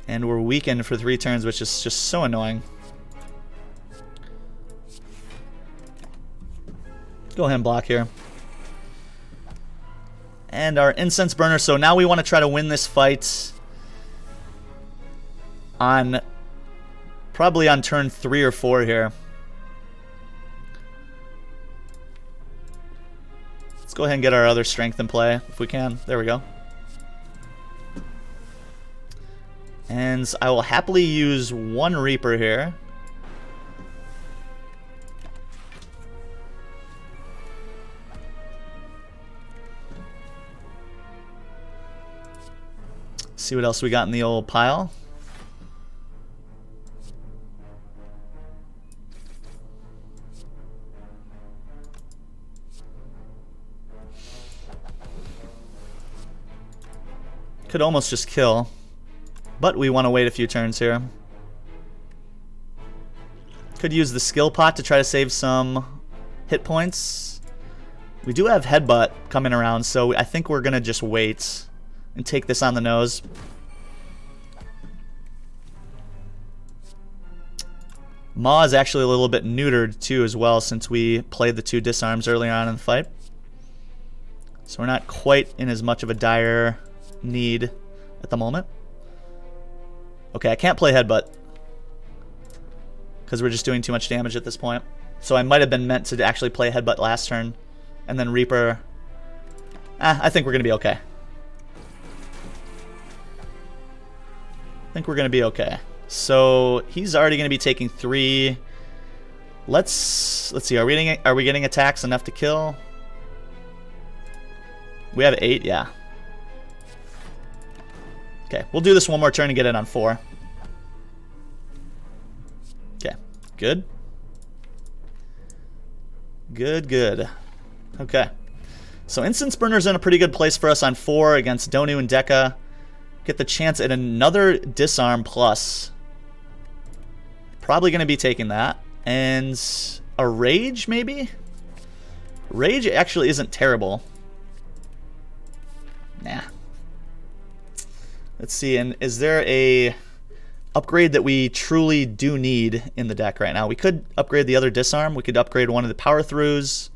And we're weakened for 3 turns, which is just so annoying. Go ahead and block here. And our Incense Burner. So now we want to try to win this fight on probably on turn 3 or 4 here. Let's go ahead and get our other strength in play if we can. There we go. And I will happily use 1 Reaper here. See what else we got in the old pile. Could almost just kill, but we want to wait a few turns here. Could use the skill pot to try to save some hit points. We do have Headbutt coming around, so I think we're going to just wait and take this on the nose. Maw is actually a little bit neutered too as well, since we played the 2 disarms earlier on in the fight. So we're not quite in as much of a dire need at the moment. Okay, I can't play Headbutt because we're just doing too much damage at this point. So I might have been meant to actually play Headbutt last turn and then Reaper. I think we're going to be okay. I think we're going to be okay. So he's already going to be taking 3. Let's see. Are we getting attacks enough to kill? We have 8. Yeah. Okay, we'll do this one more turn and get it on 4. Okay, good. Good. Okay. So Incense Burner's in a pretty good place for us on 4 against Donu and Deka. Get the chance at another Disarm plus. Probably going to be taking that. And a Rage, maybe? Rage actually isn't terrible. Nah. Let's see, and is there a upgrade that we truly do need in the deck right now? We could upgrade the other Disarm. We could upgrade one of the Power Throughs.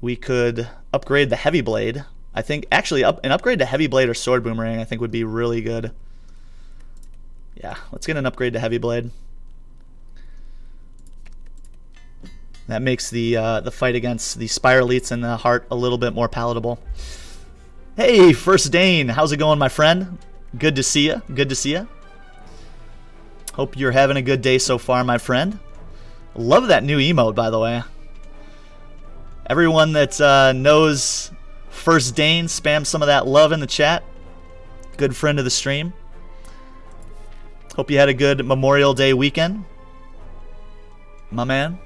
We could upgrade the Heavy Blade. I think, actually, an upgrade to Heavy Blade or Sword Boomerang I think would be really good. Yeah, let's get an upgrade to Heavy Blade. That makes the fight against the Spiraleets and the Heart a little bit more palatable. Hey, First Dane, how's it going, my friend? Good to see you. Good to see you. Hope you're having a good day so far, my friend. Love that new emote, by the way. Everyone that knows First Dane, spam some of that love in the chat. Good friend of the stream. Hope you had a good Memorial Day weekend, my man.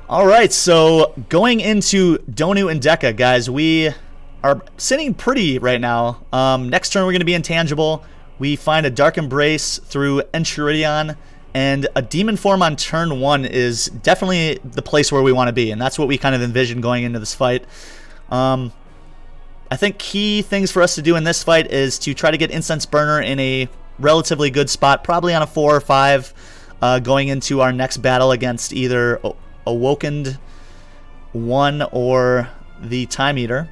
All right, so going into Donu and Deka, guys, we are sitting pretty right now. Next turn, we're going to be intangible. We find a Dark Embrace through Enchiridion, and a Demon Form on turn 1 is definitely the place where we want to be, and that's what we kind of envision going into this fight. I think key things for us to do in this fight is to try to get Incense Burner in a relatively good spot, probably on a 4 or 5, going into our next battle against either Awakened 1 or the Time Eater.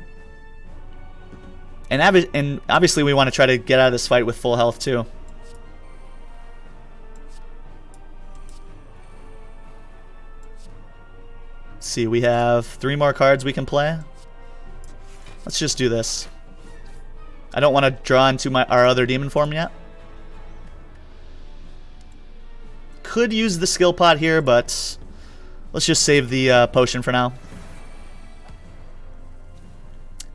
And obviously we want to try to get out of this fight with full health too. Let's see, we have 3 more cards we can play. Let's just do this. I don't want to draw into our other Demon Form yet. could use the skill pot here, but let's just save the potion for now.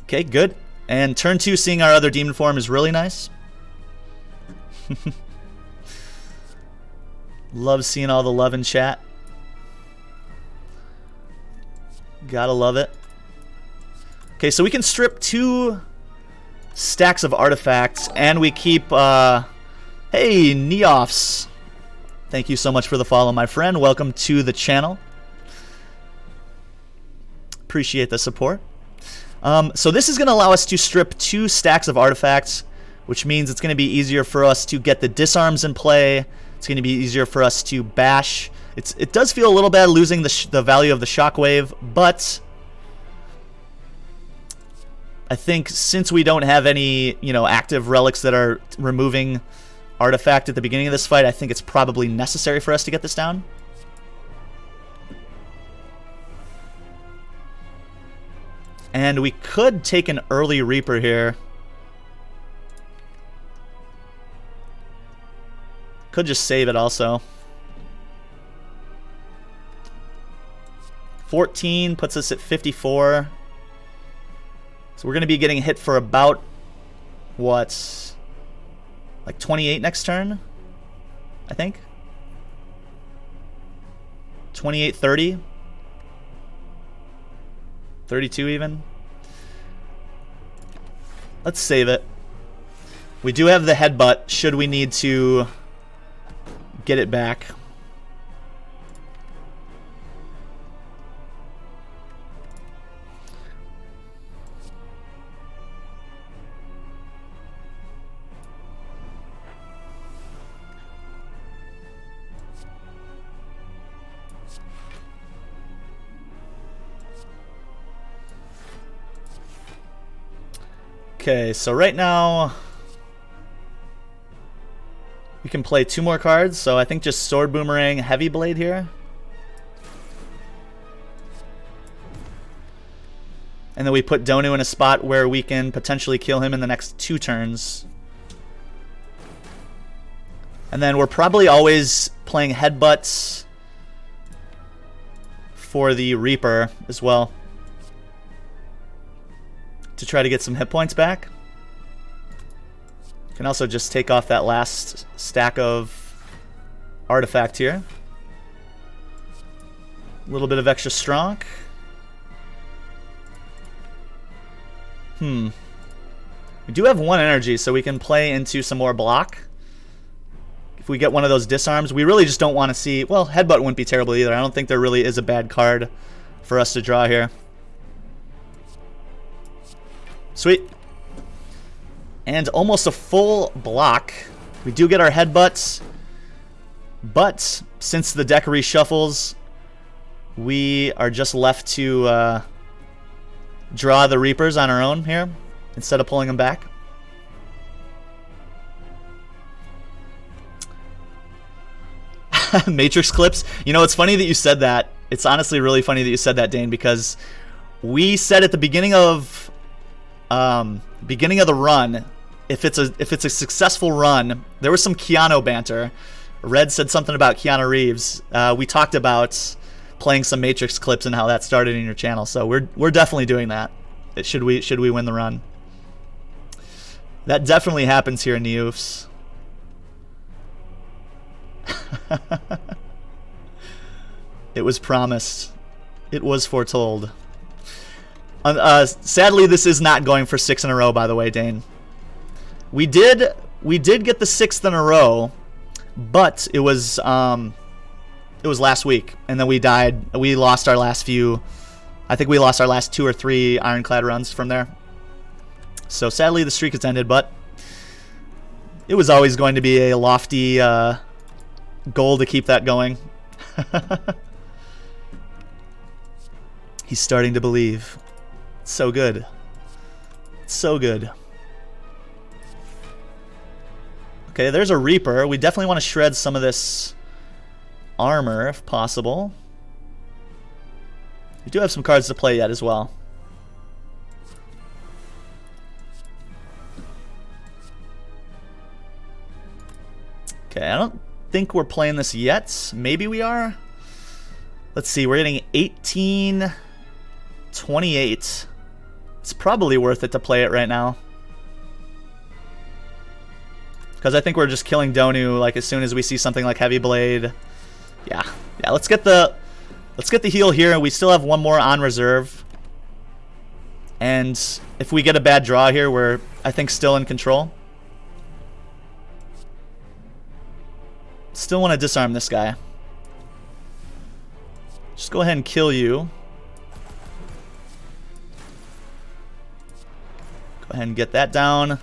Okay, good. And turn 2, seeing our other demon form is really nice. Love seeing all the love in chat. Gotta love it. Okay, so we can strip 2 stacks of artifacts, and we keep, hey, Neofs. Thank you so much for the follow, my friend. Welcome to the channel. Appreciate the support. So this is going to allow us to strip 2 stacks of artifacts, which means it's going to be easier for us to get the disarms in play. It's going to be easier for us to bash. It does feel a little bad losing the value of the shockwave, but I think since we don't have any, active relics that are removing artifact at the beginning of this fight, I think it's probably necessary for us to get this down. And we could take an early Reaper here. Could just save it also. 14 puts us at 54. So we're going to be getting hit for about, what, like 28 next turn, I think? 28, 30? 32 even? Let's save it. We do have the headbutt, should we need to get it back. Okay, so right now we can play 2 more cards, so I think just Sword Boomerang, Heavy Blade here. And then we put Donu in a spot where we can potentially kill him in the next 2 turns. And then we're probably always playing Headbutts for the Reaper as well, to try to get some hit points back. Can also just take off that last stack of artifact here. A little bit of extra strong. We do have 1 energy, so we can play into some more block. If we get one of those disarms, we really just don't want to see... Well, Headbutt wouldn't be terrible either. I don't think there really is a bad card for us to draw here. Sweet. And almost a full block. We do get our headbutts, but since the deck reshuffles, we are just left to draw the Reapers on our own here instead of pulling them back. Matrix clips. It's funny that you said that. It's honestly really funny that you said that, Dane, because we said at the beginning of the run, if it's a successful run, there was some Keanu banter. Red said something about Keanu Reeves. We talked about playing some Matrix clips and how that started in your channel, so we're definitely doing that. Should we win the run? That definitely happens here in Neofs. It was promised. It was foretold. Sadly, this is not going for 6 in a row, by the way, Dane. We did get the 6th in a row, but it was last week, and then we died. We lost our last few. I think we lost our last 2 or 3 ironclad runs from there. So sadly, the streak has ended, but it was always going to be a lofty goal to keep that going. He's starting to believe. So good. So good. Okay, there's a Reaper. We definitely want to shred some of this armor if possible. We do have some cards to play yet as well. Okay, I don't think we're playing this yet. Maybe we are. Let's see. We're getting 18-28. It's probably worth it to play it right now. Because I think we're just killing Donu like as soon as we see something like Heavy Blade. Yeah. Yeah, let's get the heal here. We still have one more on reserve. And if we get a bad draw here, we're, I think, still in control. Still want to disarm this guy. Just go ahead and kill you. Go ahead and get that down.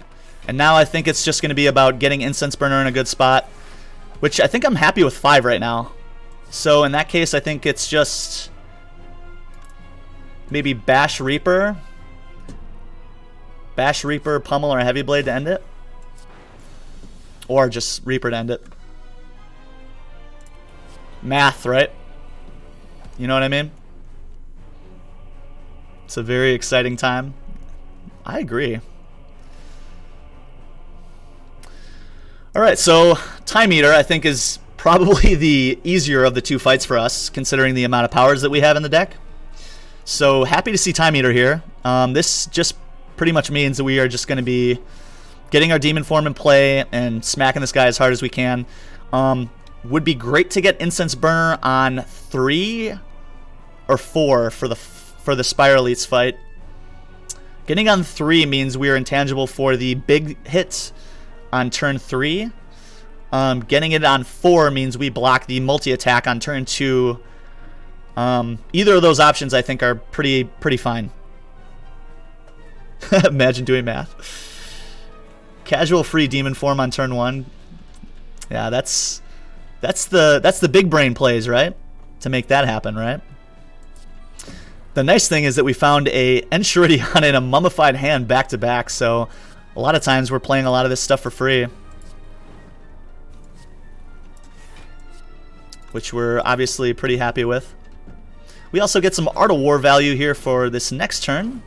And now I think it's just going to be about getting Incense Burner in a good spot, which I think I'm happy with 5 right now. So in that case, I think it's just maybe Bash Reaper. Bash Reaper, Pummel, or Heavy Blade to end it. Or just Reaper to end it. Math, right? You know what I mean? It's a very exciting time. I agree. Alright, so Time Eater I think is probably the easier of the two fights for us, considering the amount of powers that we have in the deck. So happy to see Time Eater here. This just pretty much means that we are just going to be getting our Demon Form in play and smacking this guy as hard as we can. Would be great to get Incense Burner on 3 or 4 for the Spire Elites fight. Getting on 3 means we are intangible for the big hits on turn 3. Getting it on 4 means we block the multi-attack on turn 2. Either of those options I think are pretty fine. Imagine doing math. Casual free Demon Form on turn 1. Yeah, that's the big brain plays, right? To make that happen, right? The nice thing is that we found a Enchiridion and a Mummified Hand back to back, so a lot of times we're playing a lot of this stuff for free. Which we're obviously pretty happy with. We also get some Art of War value here for this next turn.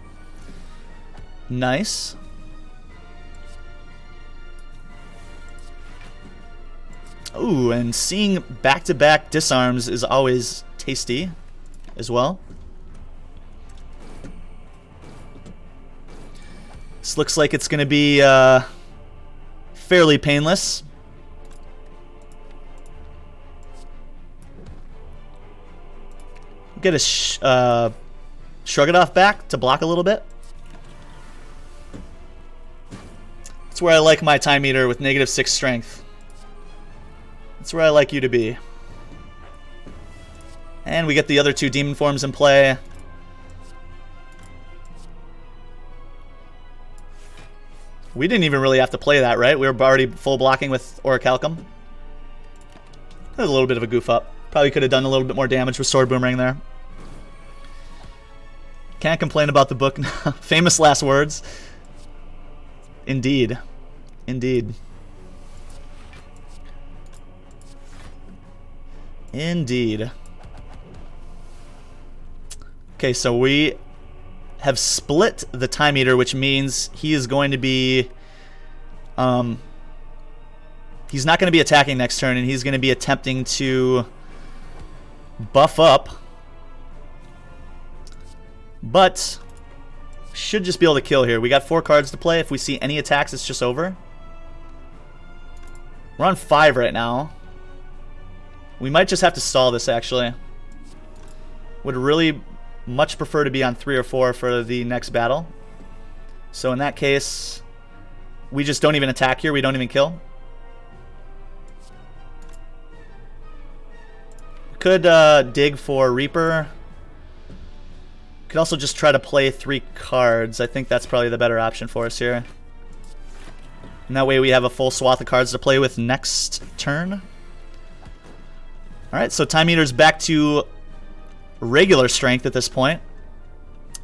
Nice. Ooh, and seeing back-to-back disarms is always tasty as well. This looks like it's going to be fairly painless. Get a Shrug It Off back to block a little bit. That's where I like my Time Eater with -6 strength. That's where I like you to be. And we get the other 2 Demon Forms in play. We didn't even really have to play that, right? We were already full blocking with Orichalcum. That was a little bit of a goof up. Probably could have done a little bit more damage with Sword Boomerang there. Can't complain about the book. Famous last words. Indeed. Indeed. Indeed. Okay, so we have split the Time Eater, which means he is going to be he's not going to be attacking next turn, and he's going to be attempting to buff up, but should just be able to kill here. We got 4 cards to play. If we see any attacks, it's just over. We're on 5 right now. We might just have to stall this, actually. Would really much prefer to be on 3 or 4 for the next battle. So in that case, we just don't even attack here. We don't even kill. Could dig for Reaper. Could also just try to play 3 cards. I think that's probably the better option for us here. And that way we have a full swath of cards to play with next turn. Alright, so Time Eater's back to regular strength at this point.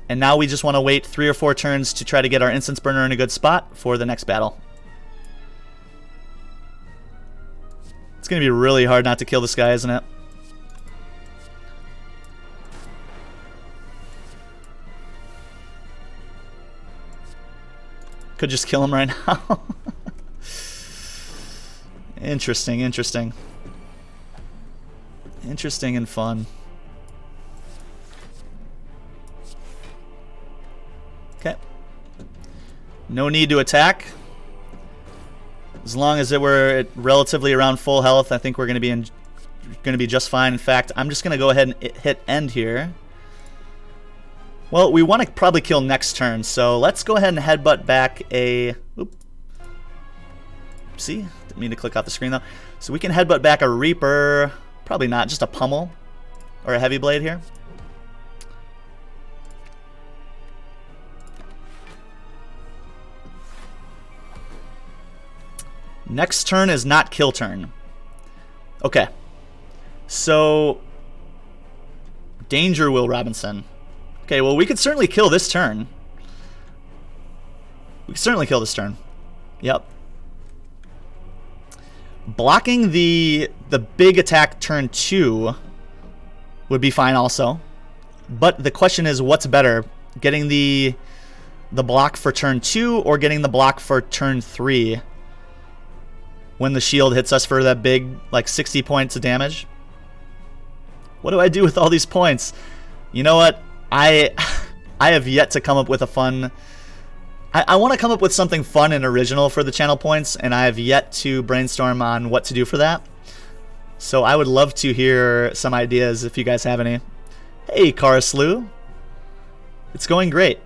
And now we just want to wait 3 or 4 turns to try to get our Incense Burner in a good spot for the next battle. It's going to be really hard not to kill this guy, isn't it? Could just kill him right now. Interesting, interesting. Interesting and fun. Okay. No need to attack. As long as we're at relatively around full health, I think we're going to be just fine. In fact, I'm just going to go ahead and hit end here. Well, we want to probably kill next turn, so let's go ahead and headbutt back a... Oop. See? Didn't mean to click off the screen, though. So we can headbutt back a Reaper. Probably not, just a Pummel or a Heavy Blade here. Next turn is not kill turn. Okay. So... Danger Will Robinson. Okay, well, we could certainly kill this turn. We could certainly kill this turn. Yep. Blocking the big attack turn 2 would be fine also. But the question is, what's better? Getting the block for turn 2 or getting the block for turn 3 when the shield hits us for that big, like, 60 points of damage? What do I do with all these points? You know what? I have yet to come up with a fun... I want to come up with something fun and original for the channel points, and I have yet to brainstorm on what to do for that. So I would love to hear some ideas if you guys have any. Hey, Karaslu. It's going great.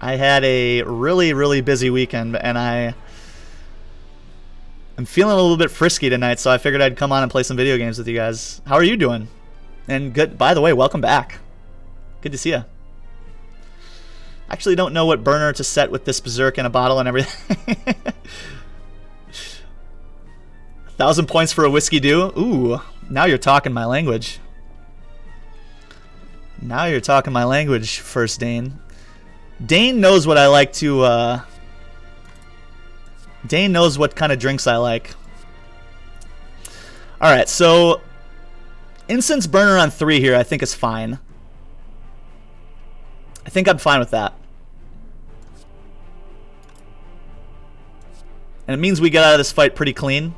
I had a really, really busy weekend, and I'm feeling a little bit frisky tonight, so I figured I'd come on and play some video games with you guys. How are you doing? And good. By the way, welcome back. Good to see you. Actually don't know what burner to set with this Berserk in a bottle and everything. 1,000 points for a Whiskey Dew? Ooh, now you're talking my language. Now you're talking my language, First Dane. Dane knows what I like to... Dane knows what kind of drinks I like. Alright, so... Incense burner on 3 here I think is fine. I think I'm fine with that. And it means we get out of this fight pretty clean.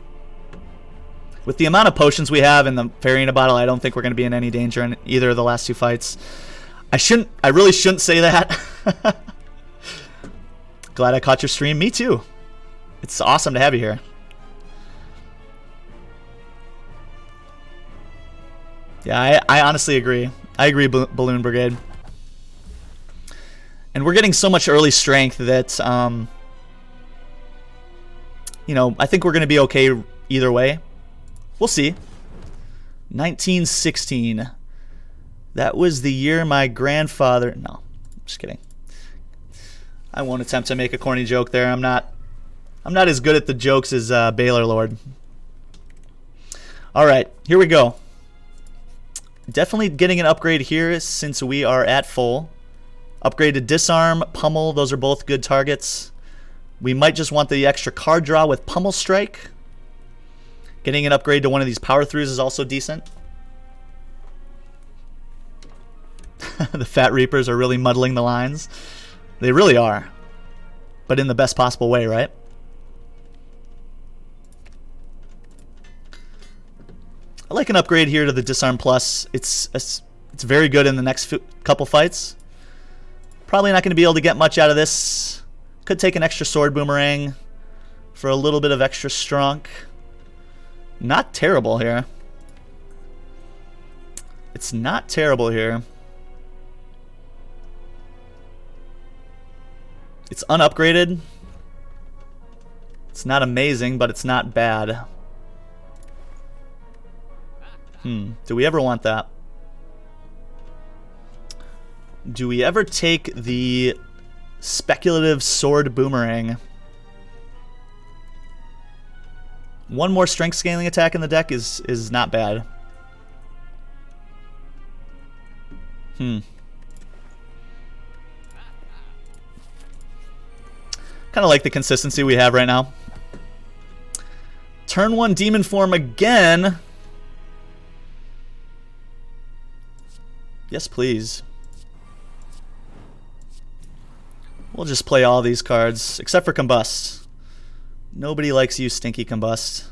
With the amount of potions we have in the Farina bottle, I don't think we're going to be in any danger in either of the last 2 fights. I really shouldn't say that. Glad I caught your stream. Me too. It's awesome to have you here. Yeah, I honestly agree. I agree, Balloon Brigade. And we're getting so much early strength that, you know, I think we're going to be okay either way. We'll see. 1916. That was the year my grandfather... No, just kidding. I won't attempt to make a corny joke there. I'm not as good at the jokes as Baylor Lord. All right, here we go. Definitely getting an upgrade here since we are at full. Upgrade to Disarm, Pummel, those are both good targets. We might just want the extra card draw with Pummel Strike. Getting an upgrade to one of these Power Throughs is also decent. The Fat Reapers are really muddling the lines. They really are. But in the best possible way, right? I like an upgrade here to the Disarm Plus. It's very good in the next couple fights. Probably not going to be able to get much out of this. Could take an extra Sword Boomerang for a little bit of extra strong. Not terrible here. It's not terrible here. It's unupgraded. It's not amazing, but it's not bad. Do we ever want that? Do we ever take the speculative Sword Boomerang? One more strength scaling attack in the deck is not bad. Kind of like the consistency we have right now. Turn 1 Demon Form again. Yes, please. We'll just play all these cards, except for Combust. Nobody likes you, Stinky Combust.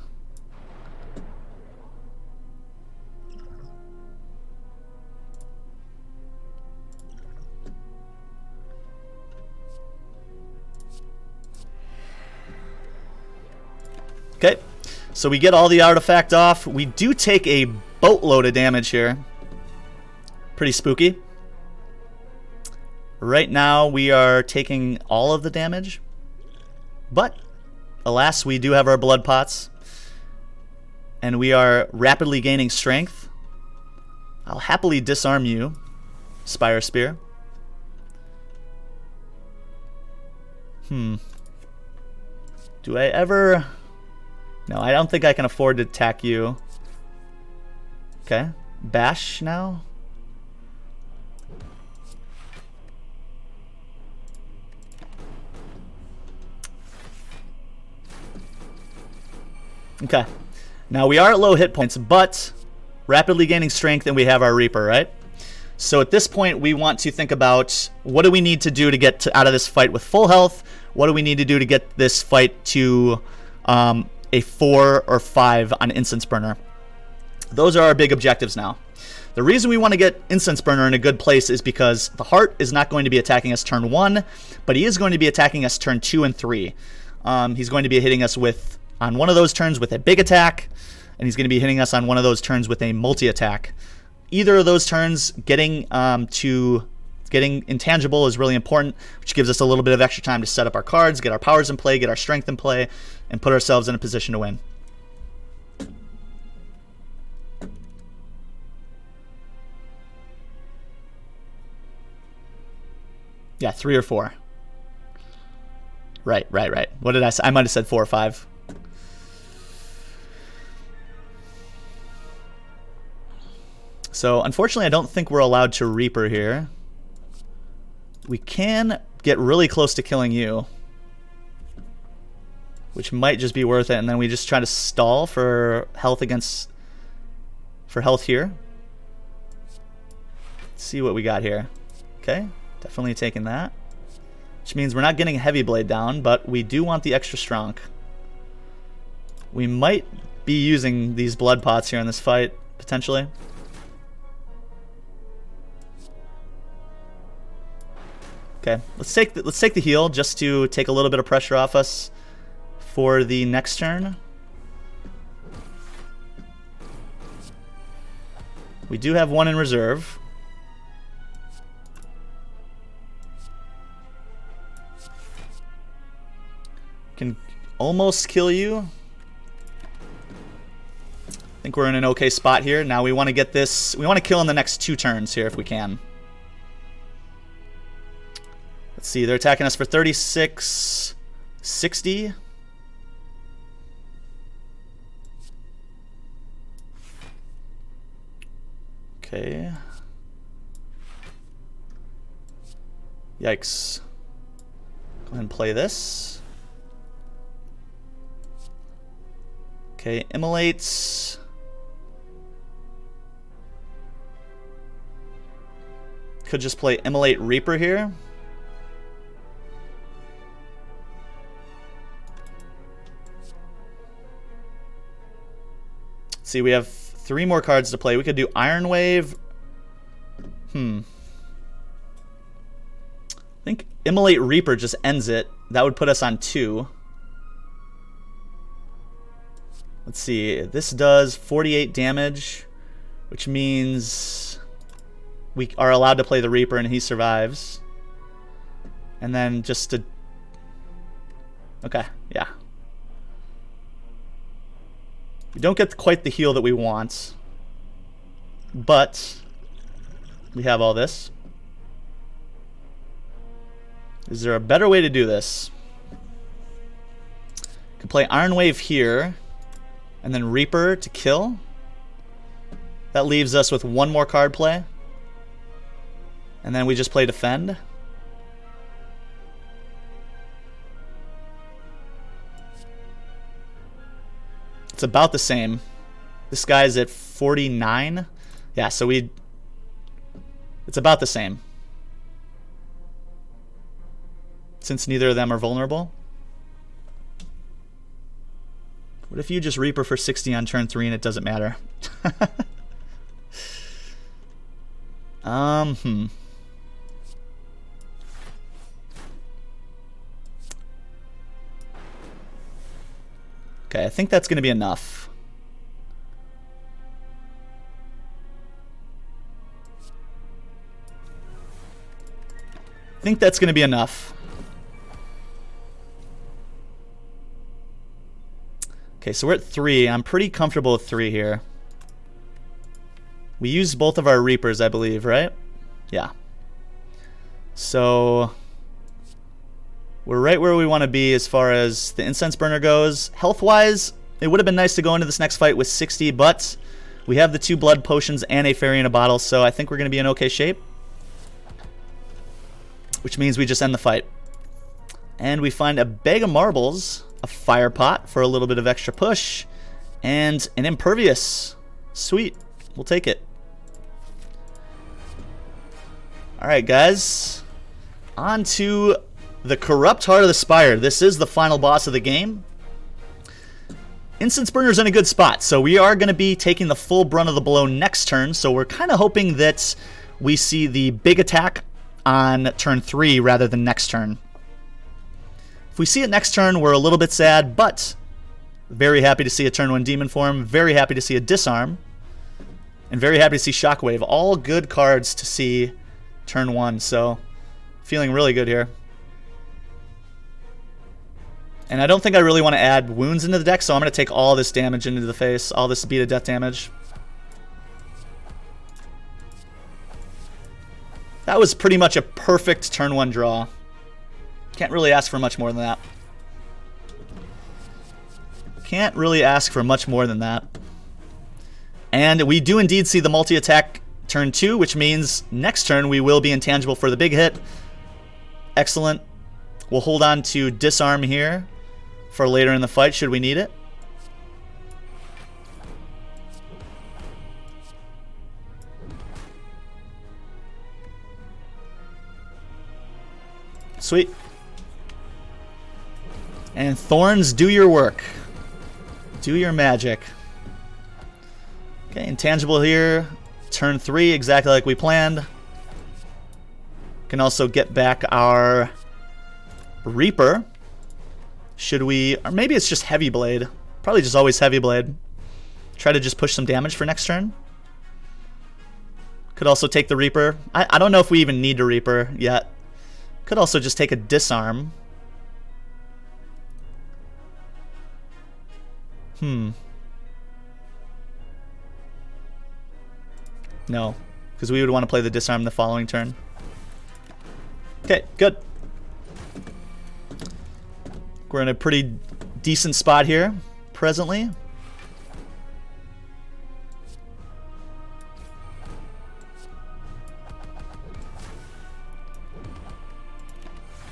Okay, so we get all the artifact off. We do take a boatload of damage here. Pretty spooky. Right now we are taking all of the damage, but alas, we do have our blood pots, and we are rapidly gaining strength. I'll happily disarm you, Spire Spear. Do I ever... No, I don't think I can afford to attack you. Okay. Bash now? Okay. Now we are at low hit points, but rapidly gaining strength, and we have our Reaper, right? So at this point, we want to think about what do we need to do to get out of this fight with full health? What do we need to do to get this fight to a 4 or 5 on Incense Burner? Those are our big objectives now. The reason we want to get Incense Burner in a good place is because the Heart is not going to be attacking us turn 1, but he is going to be attacking us turn 2 and 3. He's going to be hitting us with on one of those turns with a big attack, and he's going to be hitting us on one of those turns with a multi-attack. Either of those turns, getting intangible is really important, which gives us a little bit of extra time to set up our cards, get our powers in play, get our strength in play, and put ourselves in a position to win. Yeah, 3 or 4. Right. What did I say? I might have said 4 or 5. So, unfortunately, I don't think we're allowed to Reaper here. We can get really close to killing you, which might just be worth it, and then we just try to stall for health here. Let's see what we got here. Okay, definitely taking that, which means we're not getting Heavy Blade down, but we do want the extra strong. We might be using these blood pots here in this fight, potentially. Okay, let's take the heal just to take a little bit of pressure off us for the next turn. We do have 1 in reserve. Can almost kill you. I think we're in an okay spot here. Now we want to get this. We want to kill in the next 2 turns here if we can. Let's see, they're attacking us for 36, 60. Okay. Yikes. Go ahead and play this. Okay, Immolates. Could just play Immolate Reaper here. See, we have 3 more cards to play. We could do Iron Wave. I think Immolate Reaper just ends it. That would put us on 2. Let's see. This does 48 damage, which means we are allowed to play the Reaper and he survives. And then just to... Okay, yeah. We don't get quite the heal that we want, but we have all this. Is there a better way to do this? Could play Iron Wave here, and then Reaper to kill. That leaves us with 1 more card play. And then we just play Defend. It's about the same. This guy's at 49. Yeah, so it's about the same. Since neither of them are vulnerable. What if you just Reaper for 60 on turn 3 and it doesn't matter? Okay, I think that's going to be enough. I think that's going to be enough. Okay, so we're at 3. I'm pretty comfortable with 3 here. We used both of our Reapers, I believe, right? Yeah. So we're right where we want to be as far as the incense burner goes. Health-wise, it would have been nice to go into this next fight with 60, but we have the 2 blood potions and a fairy in a bottle, so I think we're going to be in okay shape. Which means we just end the fight. And we find a bag of marbles, a fire pot for a little bit of extra push, and an impervious. Sweet. We'll take it. Alright, guys. On to the Corrupt Heart of the Spire. This is the final boss of the game. Incense Burner's in a good spot, so we are going to be taking the full brunt of the blow next turn, so we're kind of hoping that we see the big attack on turn 3 rather than next turn. If we see it next turn, we're a little bit sad, but very happy to see a turn 1 demon form, very happy to see a disarm, and very happy to see Shockwave. All good cards to see turn 1, so feeling really good here. And I don't think I really want to add wounds into the deck, so I'm going to take all this damage into the face, all this beat of death damage. That was pretty much a perfect turn 1 draw. Can't really ask for much more than that. Can't really ask for much more than that. And we do indeed see the multi-attack turn 2, which means next turn we will be intangible for the big hit. Excellent. We'll hold on to disarm here for later in the fight should we need it. Sweet. And Thorns, do your work. Do your magic. Okay, intangible here. Turn 3, exactly like we planned. Can also get back our Reaper. Should we... Or maybe it's just Heavy Blade. Probably just always Heavy Blade. Try to just push some damage for next turn. Could also take the Reaper. I don't know if we even need a Reaper yet. Could also just take a disarm. No, because we would want to play the disarm the following turn. Okay, good. We're in a pretty decent spot here, presently.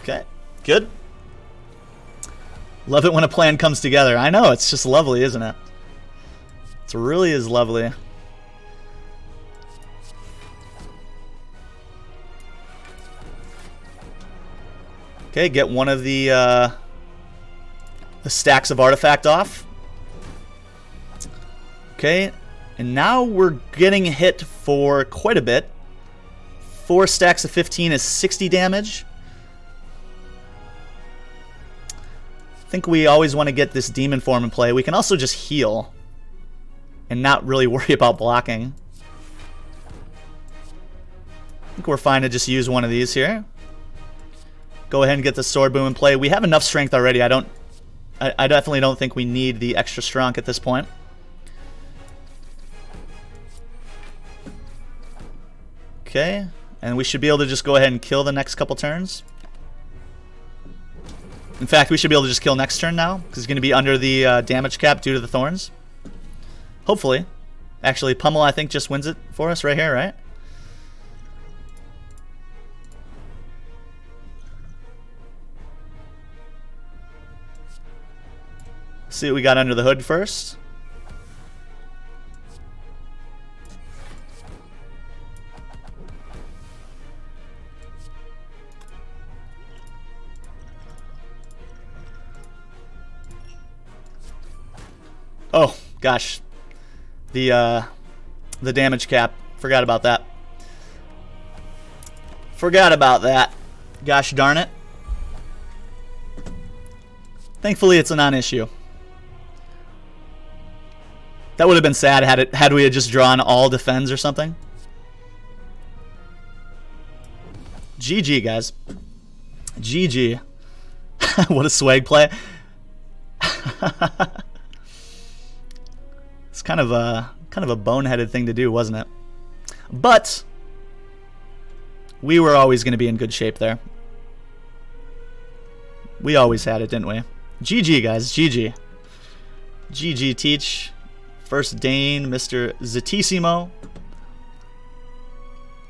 Okay, good. Love it when a plan comes together. I know, it's just lovely, isn't it? It really is lovely. Okay, get one of the stacks of artifact off. Okay, and now we're getting hit for quite a bit. 4 stacks of 15 is 60 damage. I think we always want to get this demon form in play. We can also just heal and not really worry about blocking. I think we're fine to just use one of these here. Go ahead and get the sword boom in play. We have enough strength already. I definitely don't think we need the extra strong at this point. Okay, and we should be able to just go ahead and kill the next couple turns. In fact, we should be able to just kill next turn now, because he's going to be under the damage cap due to the thorns. Hopefully. Actually, Pummel, I think, just wins it for us right here, right? See what we got under the hood first. Oh, gosh. The damage cap. Forgot about that. Forgot about that. Gosh darn it. Thankfully, it's a non-issue. That would have been sad had we had just drawn all defends or something. GG, guys. GG. What a swag play. It's kind of a boneheaded thing to do, wasn't it? But we were always going to be in good shape there. We always had it, didn't we? GG, guys. GG. GG, Teach. First Dane, Mr. Zatissimo.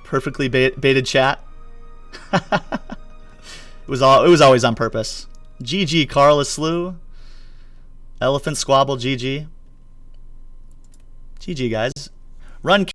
Perfectly baited chat. It was always on purpose. GG, Carl Slew. Elephant Squabble, GG. GG, guys. Run